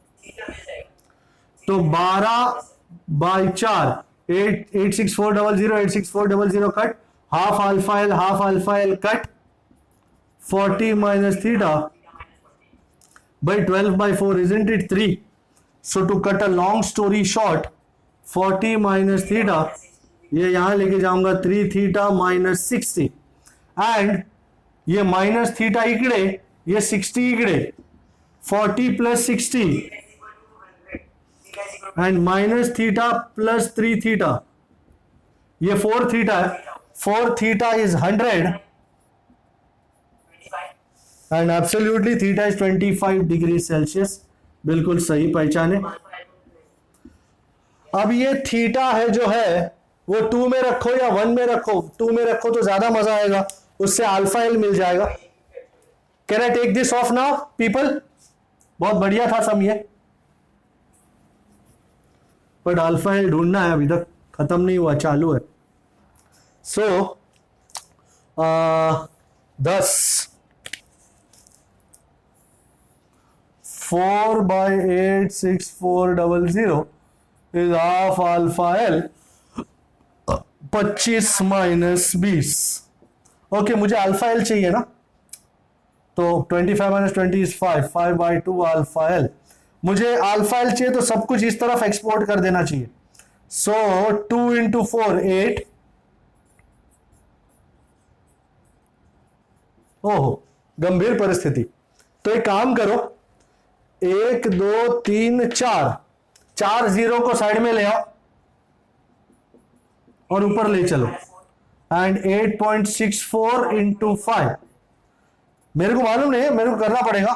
तो 12 by 4 86400 86400 cut, half alpha L cut, 40 minus theta by 12/4, isn't it 3? So to cut a long story short, 40 minus theta, ये यहां लेके जाऊंगा 3 थीटा माइनस 60 एंड ये माइनस थीटा इकड़े, ये 60 इकड़े, 40 plus 60 and minus theta plus 3 theta, ये 4 थीटा है। 4 theta is 100 and absolutely theta is 25 degree Celsius. बिल्कुल सही पहचाने। अब ये थीटा है जो है वो 2 में रखो या 1 में रखो, 2 में रखो तो ज्यादा मजा आएगा, उससे अल्फा एल मिल जाएगा। Can I take this off now people? बहुत बढ़िया था सम ये, बट अल्फा एल ढूंढना है, अभी तक खत्म नहीं हुआ, चालू है। सो 10 4 by 86400 is half alpha L 25 minus 20। Okay, मुझे अल्फा एल चाहिए ना, तो 25 minus 20 is 5 by 2 alpha L. मुझे अल्फा एल चाहिए तो सब कुछ इस तरफ एक्सपोर्ट कर देना चाहिए। सो 2 into 4 8। ओहो, गंभीर परिस्थिति। तो एक काम करो, 1 2 3 4 4 जीरो को साइड में ले आओ और ऊपर ले चलो एंड 8.64 इंटू 5, मेरे को मालूम नहीं है, मेरे को करना पड़ेगा।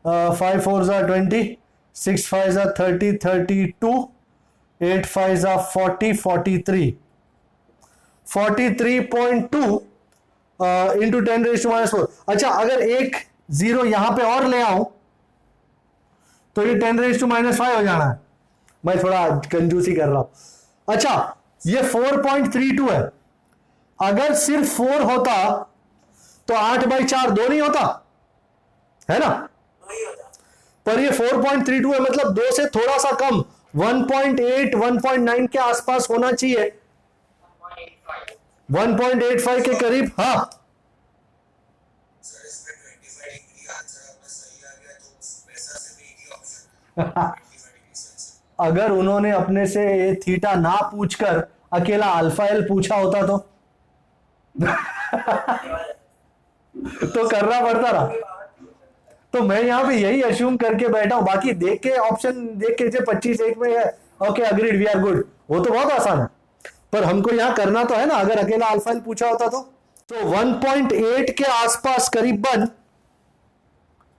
5 4 ज़ा 20, 6 5 ज़ा 30, 32, 8 5 ज़ा 40, 43, 43.2 इंटू 10⁻⁴। अच्छा, अगर एक जीरो यहां पे और ले आऊं तो ये 10⁻⁵ हो जाना है। मैं थोड़ा कंजूसी कर रहा हूं। अच्छा, ये 4.32 है। अगर सिर्फ 4 होता तो 8/4 2 नहीं होता है ना, वही होता। पर ये 4.32 है, मतलब 2 से थोड़ा सा कम, 1.8 1.9 के आसपास होना चाहिए, 1.85 के करीब। हाँ, सर इसमें 25 डिग्री आंसर आपका सही आ गया तो वैसा से भी एक ही ऑप्शन 25 डिग्री सेल्सियस। अगर उन्होंने अपने से ये थीटा ना पूछकर अकेला अल्फा एल पूछा होता तो करना पड़ता ना। तो मैं यहां पे यही अश्यूम करके बैठा हूं, बाकी देख के ऑप्शन देख के 25 1 में है, okay agreed, we are good, वो तो बहुत आसान है, पर हमको यहां करना तो है ना। अगर अकेला अल्फा एल पूछा होता तो 1.8 के आसपास करीबन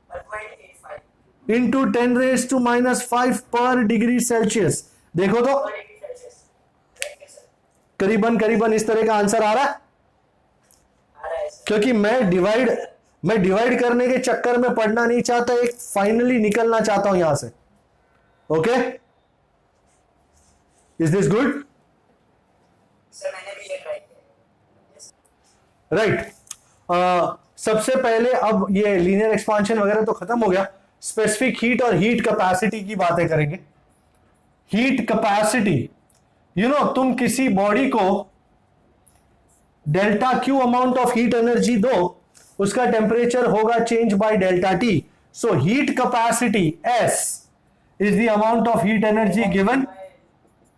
1.85 इंटू 10⁻⁵ पर डिग्री सेल्सियस। देखो तो डिग्री सेल्सियस। करीबन करीबन इस तरह का आंसर आ रहा है, आ रहा है सर। क्योंकि मैं डिवाइड करने के चक्कर में पढ़ना नहीं चाहता, एक फाइनली निकलना चाहता हूं यहां से। Okay, is this good? Sir मैंने भी ये ट्राई किया। Yes. राइट। सबसे पहले अब ये लीनियर एक्सपांशन वगैरह तो खत्म हो गया, स्पेसिफिक हीट और हीट कैपेसिटी की बातें करेंगे। हीट कैपेसिटी, यू नो, तुम किसी बॉडी को delta Q amount of heat energy दो, उसका टेम्परेचर होगा change bye delta T. So heat capacity S is the amount of heat energy given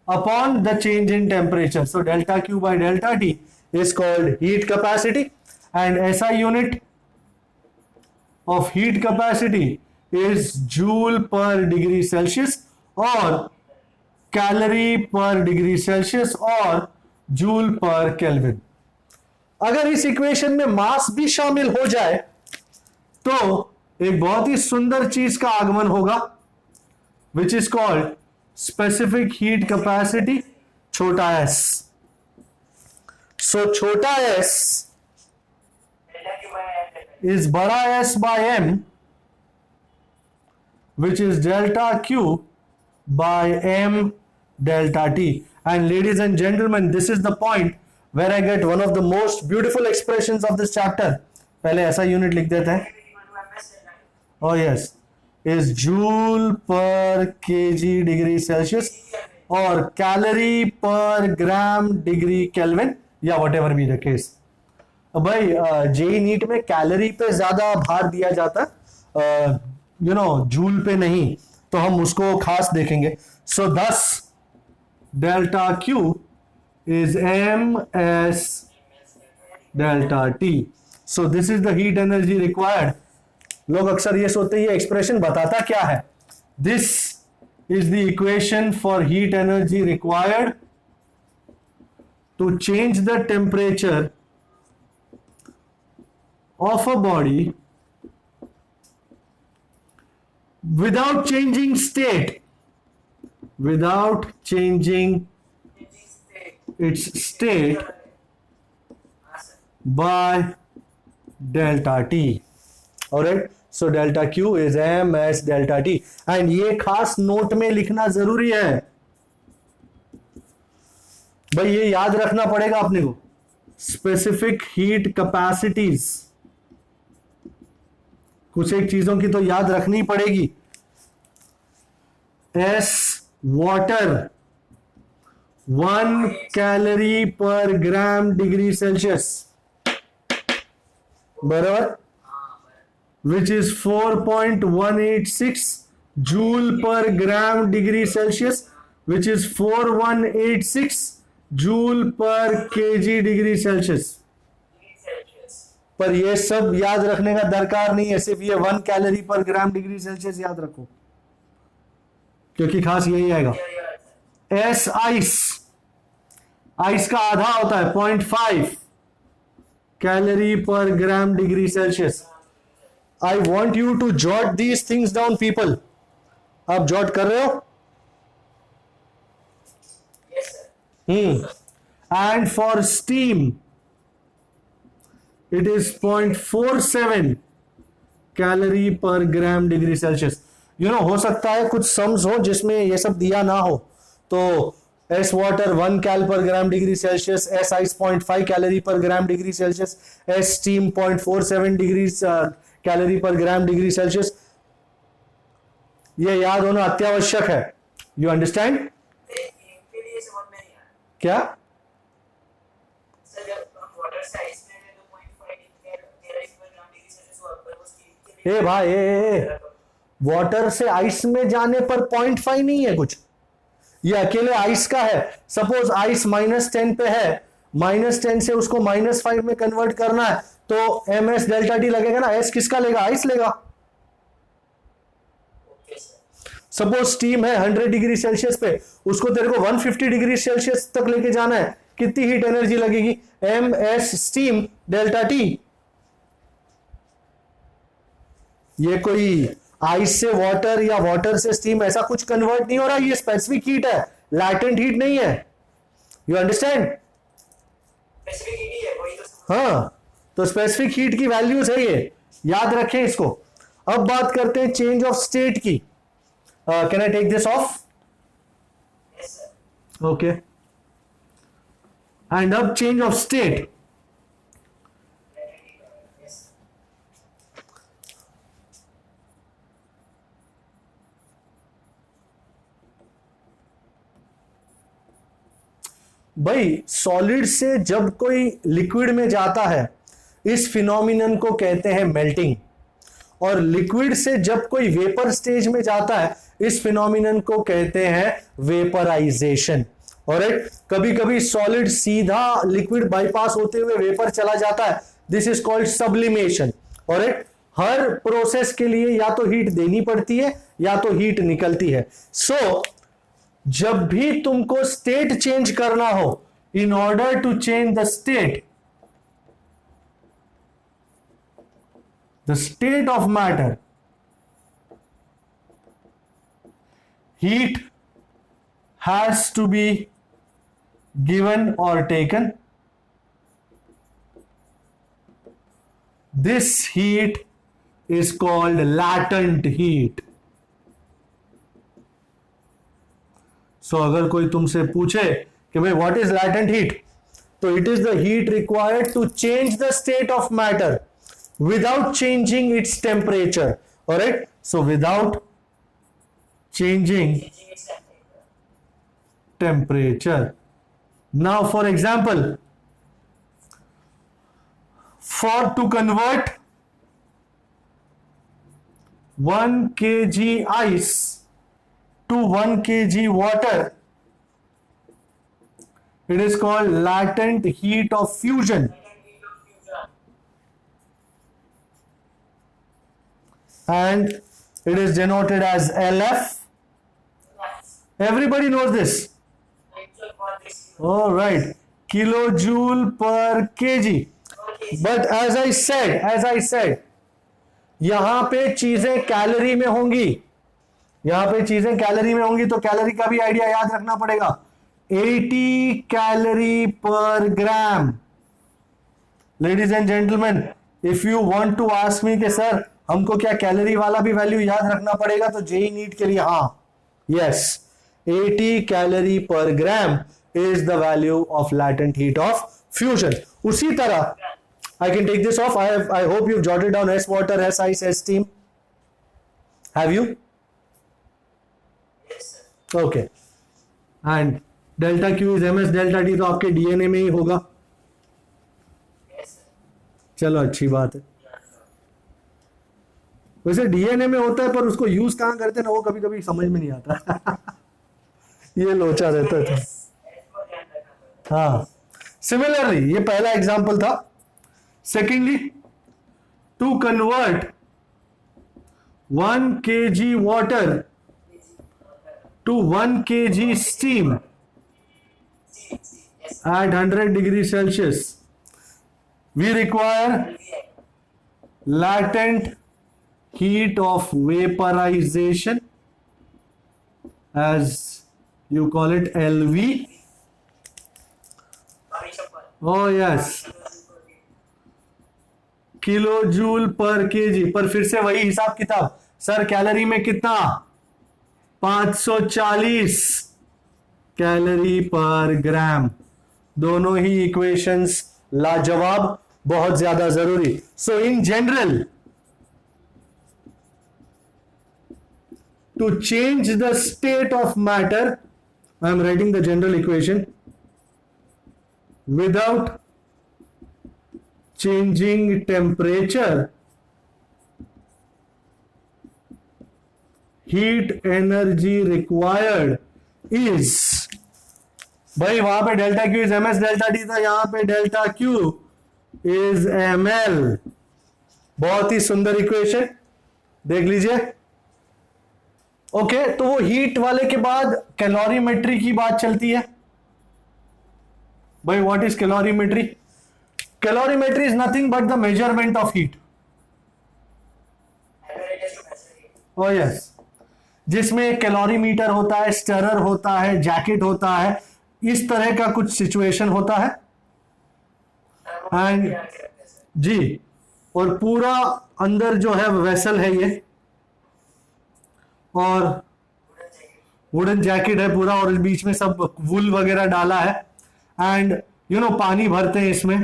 upon the change in temperature. So delta Q by delta T is called heat capacity, and SI unit of heat capacity is joule per degree Celsius or calorie per degree Celsius or joule per Kelvin. अगर इस इक्वेशन में मास भी शामिल हो जाए तो एक बहुत ही सुंदर चीज का आगमन होगा, which is called specific heat capacity, छोटा s. So छोटा s delta Q by is बड़ा S by m, which is delta Q by m delta T. And ladies and gentlemen, this is the point where I get one of the most beautiful expressions of this chapter. पहले ऐसा यूनिट लिख देते हैं, oh yes, is joule per kg degree Celsius और calorie per gram degree kelvin, या what ever be the case. भाई जेई नीट में कैलोरी पे ज्यादा भार दिया जाता है, यू नो, जूल पे नहीं, तो हम उसको खास देखेंगे। So thus delta Q is M S delta T. So this is the heat energy required. लोग अक्सर ये सोचते हैं ये एक्सप्रेशन बताता क्या है। This is the equation for heat energy required to change the temperature of a body without changing state, without changing its state by delta t. Alright, so delta q is m s delta t, and ये खास नोट में लिखना जरूरी है भाई, ये याद रखना पड़ेगा अपने को। स्पेसिफिक हीट कैपेसिटीज, कुछ एक चीजों की तो याद रखनी पड़ेगी। S water 1 calorie per gram degree Celsius, बराबर, विच इज 4.186 जूल पर gram degree Celsius, which is 4186 joule पर केजी डिग्री सेल्सियस। पर ये सब याद रखने का दरकार नहीं है, सिर्फ ये 1 calorie per gram degree Celsius याद रखो, क्योंकि खास यही आएगा। एस आइस आइस का आधा होता है 0.5 calorie per gram degree Celsius. I want you to jot these things down people. आप जॉट कर रहे हो? Yes, sir. And for steam it is 0.47 calorie per gram degree Celsius. हो सकता है कुछ सम्स हो जिसमें ये सब दिया ना हो, तो S water 1 cal per gram degree Celsius, S ice 0.5 calorie per gram degree Celsius, S steam 0.47 degree calorie per gram degree Celsius. ये याद होना अत्यावश्यक है. You understand? इनके लिए समझ में नहीं आया क्या? सर. जब हम वाटर से आइस में 2.5 calorie per gram degree Celsius हुआ पर वो स्टीम के लिए ए भाई, वाटर से आइस में जाने पर 0.5 नहीं है कुछ, ये अकेले आइस का है. सपोज आइस -10 पे है, -10 से उसको -5 में कन्वर्ट करना है, तो ms डेल्टा टी लगेगा ना. एस किसका लेगा? आइस लेगा. Okay sir. सपोज स्टीम है 100 डिग्री सेल्सियस पे, उसको तेरे को 150 डिग्री सेल्सियस तक लेके जाना है, कितनी हीट एनर्जी लगेगी? ms steam delta T. ये कोई आइस से वाटर या वाटर से स्टीम ऐसा कुछ कन्वर्ट नहीं हो रहा. ये स्पेसिफिक हीट है, लैटेंट हीट नहीं है. You understand? स्पेसिफिक हीट है वही तो. हाँ, तो स्पेसिफिक हीट की वैल्यूज है ये, याद रखें इसको. अब बात करते हैं चेंज ऑफ स्टेट की. Can I take this off? Yes sir. Okay. And अब चेंज ऑफ स्टेट. यस. भाई सॉलिड से जब कोई लिक्विड में जाता है, इस फिनोमिनन को कहते हैं मेल्टिंग. और लिक्विड से जब कोई वेपर स्टेज में जाता है, इस फिनोमिनन को कहते हैं वेपराइजेशन. ऑलराइट, कभी कभी सॉलिड सीधा लिक्विड बाईपास होते हुए वेपर चला जाता है, this is called sublimation. Alright, her process के लिए या तो हीट देनी पड़ती है या तो हीट निकलती है. सो जब भी तुमको स्टेट चेंज करना हो, in order to change the state, the state of matter, heat has to be given or taken. This heat is called latent heat. So अगर कोई तुमसे पूछे कि भाई what is latent heat, तो it is the heat required to change the state of matter without changing its temperature. All right, so without changing temperature. Now for example, to convert 1 kg ice to 1 kg water, it is called latent heat of fusion. And it is denoted as LF. Everybody knows this. All right, kilojoule per kg. But as I said, यहां पे चीजें कैलोरी में होंगी. तो कैलोरी का भी आइडिया याद रखना पड़ेगा. 80 calorie per gram. Ladies and gentleman, if you want to ask me कि सर हमको क्या कैलोरी वाला भी वैल्यू याद रखना पड़ेगा, तो जेई नीट के लिए हाँ, yes, 80 calorie per gram is the value of latent heat of fusion. उसी तरह I can take this off. I hope you've jotted down S water, S ice, S steam. Have you? Yes, sir. Okay. And delta Q is ms delta T, तो आपके DNA में ही होगा. Yes, sir. चलो अच्छी बात है. वैसे DNA में होता है, पर उसको यूज कहाँ करते हैं ना, वो कभी कभी समझ में नहीं आता. ये लोचा रहता था. हाँ, सिमिलरली ये पहला एग्जाम्पल था. Secondly, to convert 1 kg water to 1 kg steam, at 100 degrees Celsius. We require latent heat of vaporization, as you call it, LV. Oh yes, kilo joule पर केजी। पर फिर से वही हिसाब किताब, सर कैलोरी में कितना, 540 कैलोरी पर ग्राम। दोनों ही इक्वेशंस लाजवाब, बहुत ज्यादा जरूरी। So in general, to change the state of matter, I am writing the general equation, without changing temperature, heat energy required is, भाई वहां पे delta Q is MS delta T था, यहां पे डेल्टा क्यू इज एमएल। बहुत ही सुंदर इक्वेशन, देख लीजिए। ओके, तो वो हीट वाले के बाद कैलोरीमेट्री की बात चलती है। भाई what is calorimetry? Calorimetry is nothing but the measurement of heat. O yes, जिसमें कैलोरीमीटर होता है, स्टरर होता है, जैकेट होता है, इस तरह का कुछ सिचुएशन होता है। एंड जी, और पूरा अंदर जो है वेसल है ये, और वुडन जैकेट है पूरा, और बीच में सब वुल वगैरह डाला है। एंड यू नो पानी भरते हैं इसमें,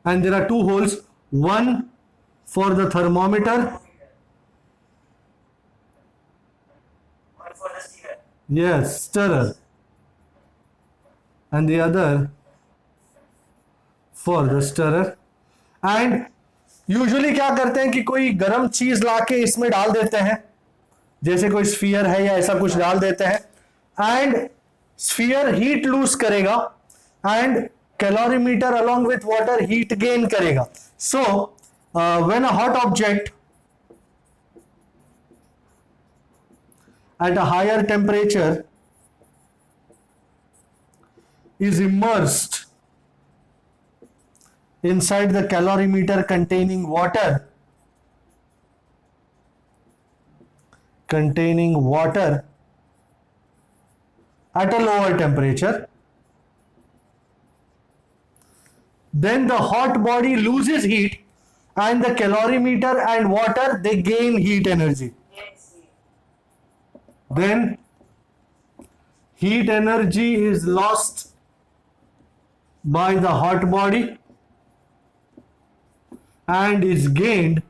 and there are 2 holes, one for the thermometer, yes, stirrer, and the other for the stirrer. And usually क्या करते हैं कि कोई गर्म चीज लाके इसमें डाल देते हैं, जैसे कोई स्फीयर है या ऐसा कुछ डाल देते हैं, एंड स्फीयर हीट लूज करेगा, and calorimeter along with water heat gain करेगा. So when a hot object at a higher temperature is immersed inside the calorimeter containing water at a lower temperature, then the hot body loses heat and the calorimeter and water, they gain heat energy. Then heat energy is lost by the hot body and is gained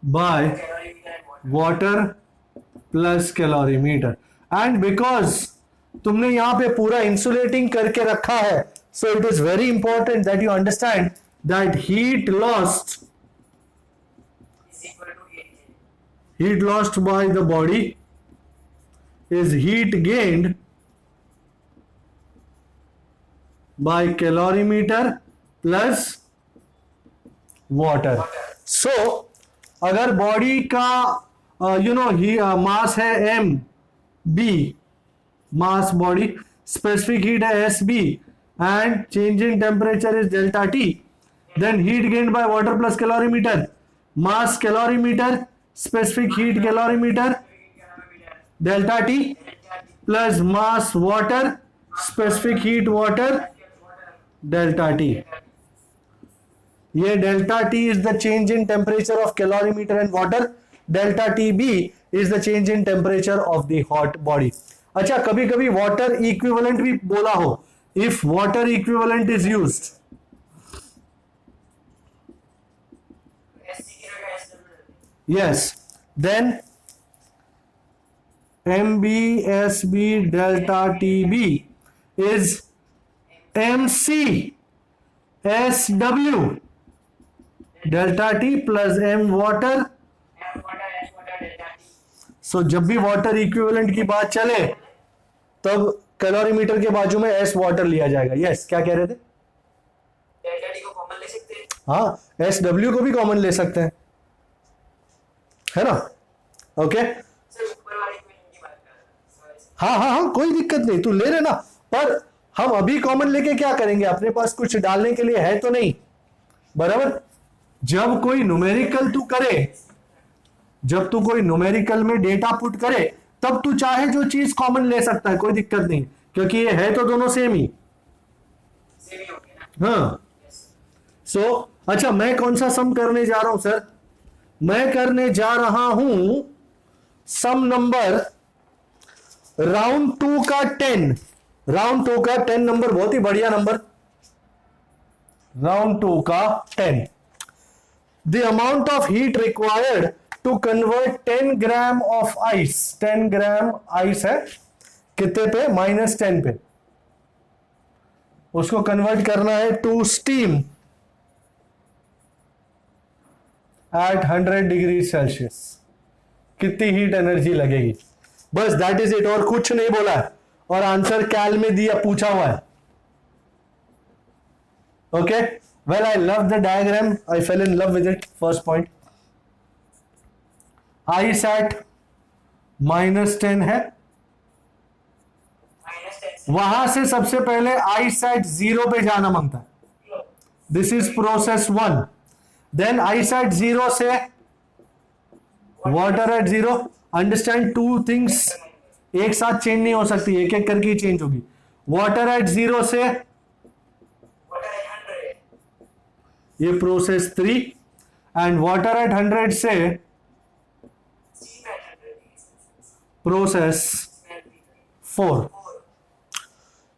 by water plus calorimeter. And because तुमने यहाँ पे पूरा इंसुलेटिंग करके रखा है, so it is very important that you understand that heat lost by the body is heat gained by calorimeter plus water. So अगर बॉडी का मास है m b, mass body, specific heat है s b, and change in temperature is delta t, then heat gained by water plus calorimeter, mass calorimeter, specific heat calorimeter, delta t, plus mass water, specific heat water, delta t. ये delta t is the change in temperature of calorimeter and water, delta tb is the change in temperature of the hot body. अच्छा, कभी कभी वाटर इक्विवेलेंट भी बोला हो, if water equivalent is used, yes, then MbSb delta Tb is Mc Sw delta T plus M water. So जब भी वाटर इक्विवेलेंट की बात चले तब कैलोरीमीटर के बाजू में S वाटर लिया जाएगा. यस, क्या कह रहे थे? डेल्टा टी को कॉमन ले सकते हैं. हाँ, SW को भी कॉमन ले सकते हैं, है ना? ओके, सर ऊपर वाले इक्वेशन की बात कर रहा हाँ हाँ हाँ, कोई दिक्कत नहीं, तू ले लेना। पर हम अभी कॉमन लेके क्या करेंगे, अपने पास कुछ डालने के लिए है तो नहीं, बराबर। जब कोई न्यूमेरिकल तू करे, जब तू कोई न्यूमेरिकल में डेटा पुट करे, तब तू चाहे जो चीज कॉमन ले सकता है, कोई दिक्कत नहीं, क्योंकि ये है तो दोनों सेम ही। सेम ही हो गया ना। हाँ, सो अच्छा, मैं कौन सा सम करने जा रहा हूं सर? मैं करने जा रहा हूं सम नंबर राउंड 2 का 10। राउंड 2 का 10 नंबर, बहुत ही बढ़िया नंबर। राउंड 2 का 10। The amount of heat required to convert 10 gram of ice, 10 gram ice है कितने पे, -10 पे, उसको कन्वर्ट करना है to steam at 100 degree Celsius. कितनी हीट एनर्जी लगेगी, बस दैट इज इट, और कुछ नहीं बोला है, और आंसर कैल में दिया, पूछा हुआ है। Okay, well I love the diagram, I fail in love with it. First point, ice at -10 है, -10 वहां से सबसे पहले आइस एट 0 पे जाना मांगता है। This is process 1। Then ice at 0 से water at 0। Understand, two things एक साथ चेंज नहीं हो सकती, एक एक करके चेंज होगी। वाटर एट 0 से वाटर एट 100 ये प्रोसेस 3, एंड वाटर एट 100 से steam at 100 process 4।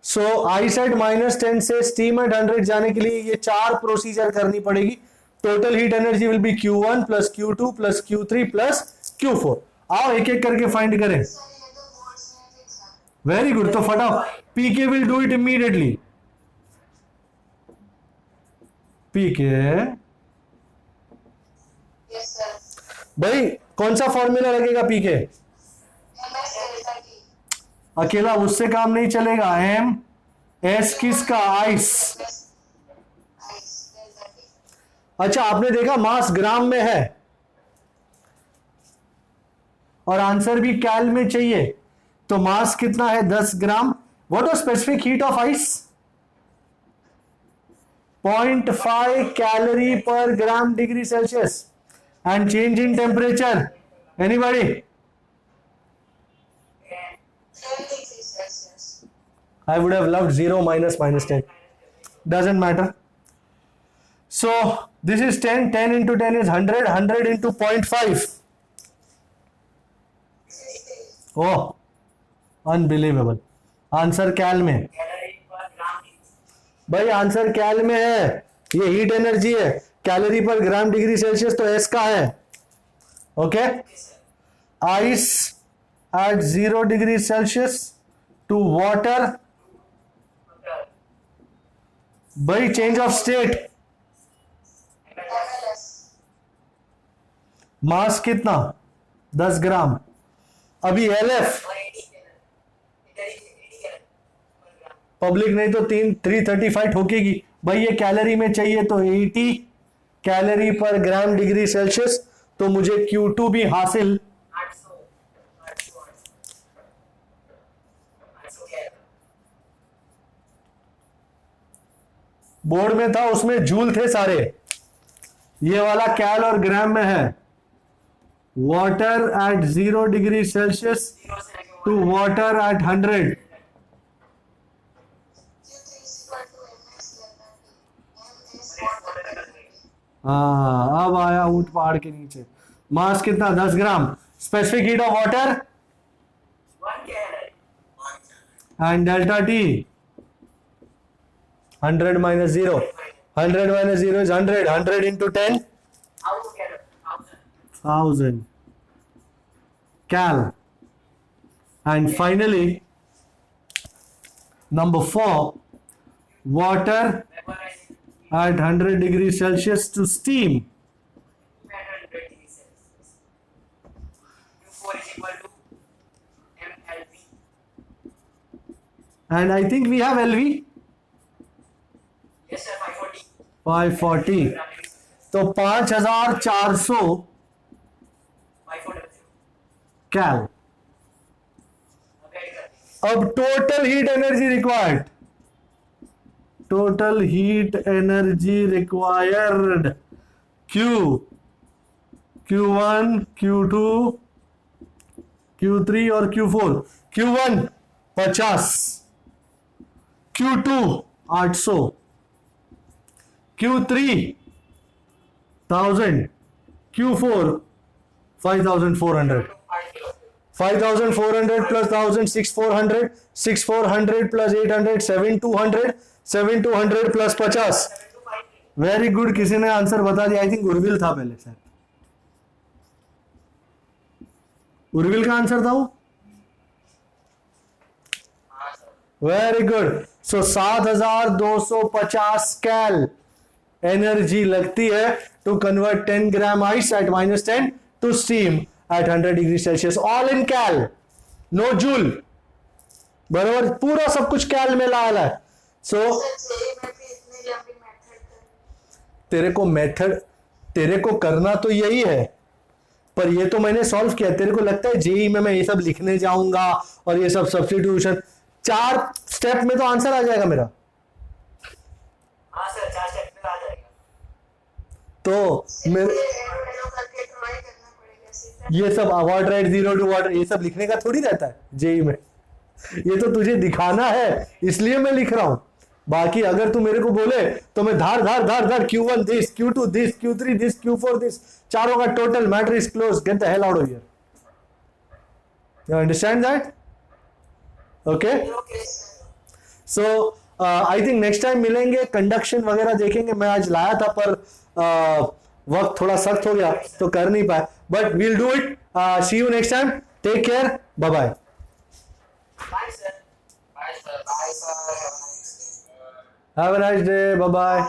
So ice at -10 से स्टीम एट 100 जाने के लिए ये 4 प्रोसीजर करनी पड़ेगी। Total heat energy will be Q1 plus Q2 plus Q3 plus Q4। आओ एक एक करके फाइंड करें। सर ये तो बोर्ड्स में फिक्स है। वेरी गुड, तो फटाफट, PK will do it immediately. PK, yes sir. भाई कौन सा फॉर्मूला लगेगा पीके? MS delta T. अकेला उससे काम नहीं चलेगा। एम एस किसका? आइस। Ice delta T. अच्छा, आपने देखा मास ग्राम में है और आंसर भी कैल में चाहिए, तो मास कितना है? 10 gram. What was specific heat of ice? 0.5 calorie per gram degree Celsius. And change in temperature, anybody? 10 degree Celsius. I would have loved 0 minus -10. Doesn't matter. So this is 10. 10 into 10 is 100. 100 into 0.5. Oh, unbelievable. Answer कैल में। कैलोरी पर ग्राम भाई आंसर कैल में है, ये हीट एनर्जी है, calorie per gram degree Celsius तो एस का है। Okay, ice at 0 degree Celsius to water, भाई change of state, MLS। Mass कितना? 10 ग्राम। अभी एलएफ और 80 इधर ही 80 कैलोरी पर ग्राम। पब्लिक नहीं तो 335 ठोकेगी। भाई ये कैलोरी में चाहिए तो 80 calorie per gram degree Celsius, तो मुझे Q2 भी हासिल। 800 क्या है? बोर्ड में था, उसमें जूल थे सारे, ये वाला कैल और ग्राम में है। वाटर एट 0 डिग्री सेल्सियस 0 से लेके to water at 100। Q3 is equal to MS delta T. MS water delta T. हाँ, अब आया ऊंट पहाड़ के नीचे। मास कितना? 10 gram. Specific heat of water 1 calorie and delta T 100 minus 0. 100 minus 0 is 100. 100 into 10, 1000 calorie 1000 1000 cal. And finally, number 4, water वेपराइजिंग at 100 degrees Celsius to steam. 200 degrees Celsius. Q4 is equal to mLP. And I think we have LV Yes sir, 540. 540. तो 5400 540. cal. Okay, sir. अब total heat energy required, total heat energy required Q, Q1, Q2, Q3 और Q4। Q1 50, Q2 800, Q3 1000, Q4 5400। 5400 plus 1000 6400, 6400 plus 800 7200, 7200 plus 50। Very good, किसी ने आंसर बता दिया। आई थिंक उर्विल था पहले शायद, उर्विल का आंसर था वो। Very good. So 7250 cal energy लगती है to convert 10 gram ice at -10 to steam at 100 degree Celsius, all in cal, no joule. बराबर, पूरा सब कुछ कैल में ला है। सो सर जेई में भी इतनी लंबी मेथड तेरे को करना तो यही है, पर ये तो मैंने सॉल्व किया। तेरे को लगता है जेई में मैं ये सब लिखने जाऊंगा और ये सब सब्स्टिट्यूशन, 4 स्टेप में तो आंसर आ जाएगा मेरा। हाँ सर, 4 स्टेप में आ जाएगा। तो मेरे एरो करके ट्राई करना पड़ेगा सीधा। ये सब अवॉइड राइट 0 टू वाटर ये सब लिखने का थोड़ी रहता है जेई में। ये तो तुझे दिखाना है, इसलिए मैं लिख रहा हूं। बाकी अगर तू मेरे को बोले तो मैं धार धार धार धार Q1 this, Q2 this, Q3 this, Q4 this, चारों का total matter is close, get the hell out of here. You understand that? Okay, okay sir. So I think next time मिलेंगे, कंडक्शन वगैरह देखेंगे। मैं आज लाया था पर वक्त थोड़ा सख्त हो गया तो कर नहीं पाया, but we'll do it. See you next time, take care, bye bye. Bye sir. Bye sir, have a nice day. Have a nice day, bye bye.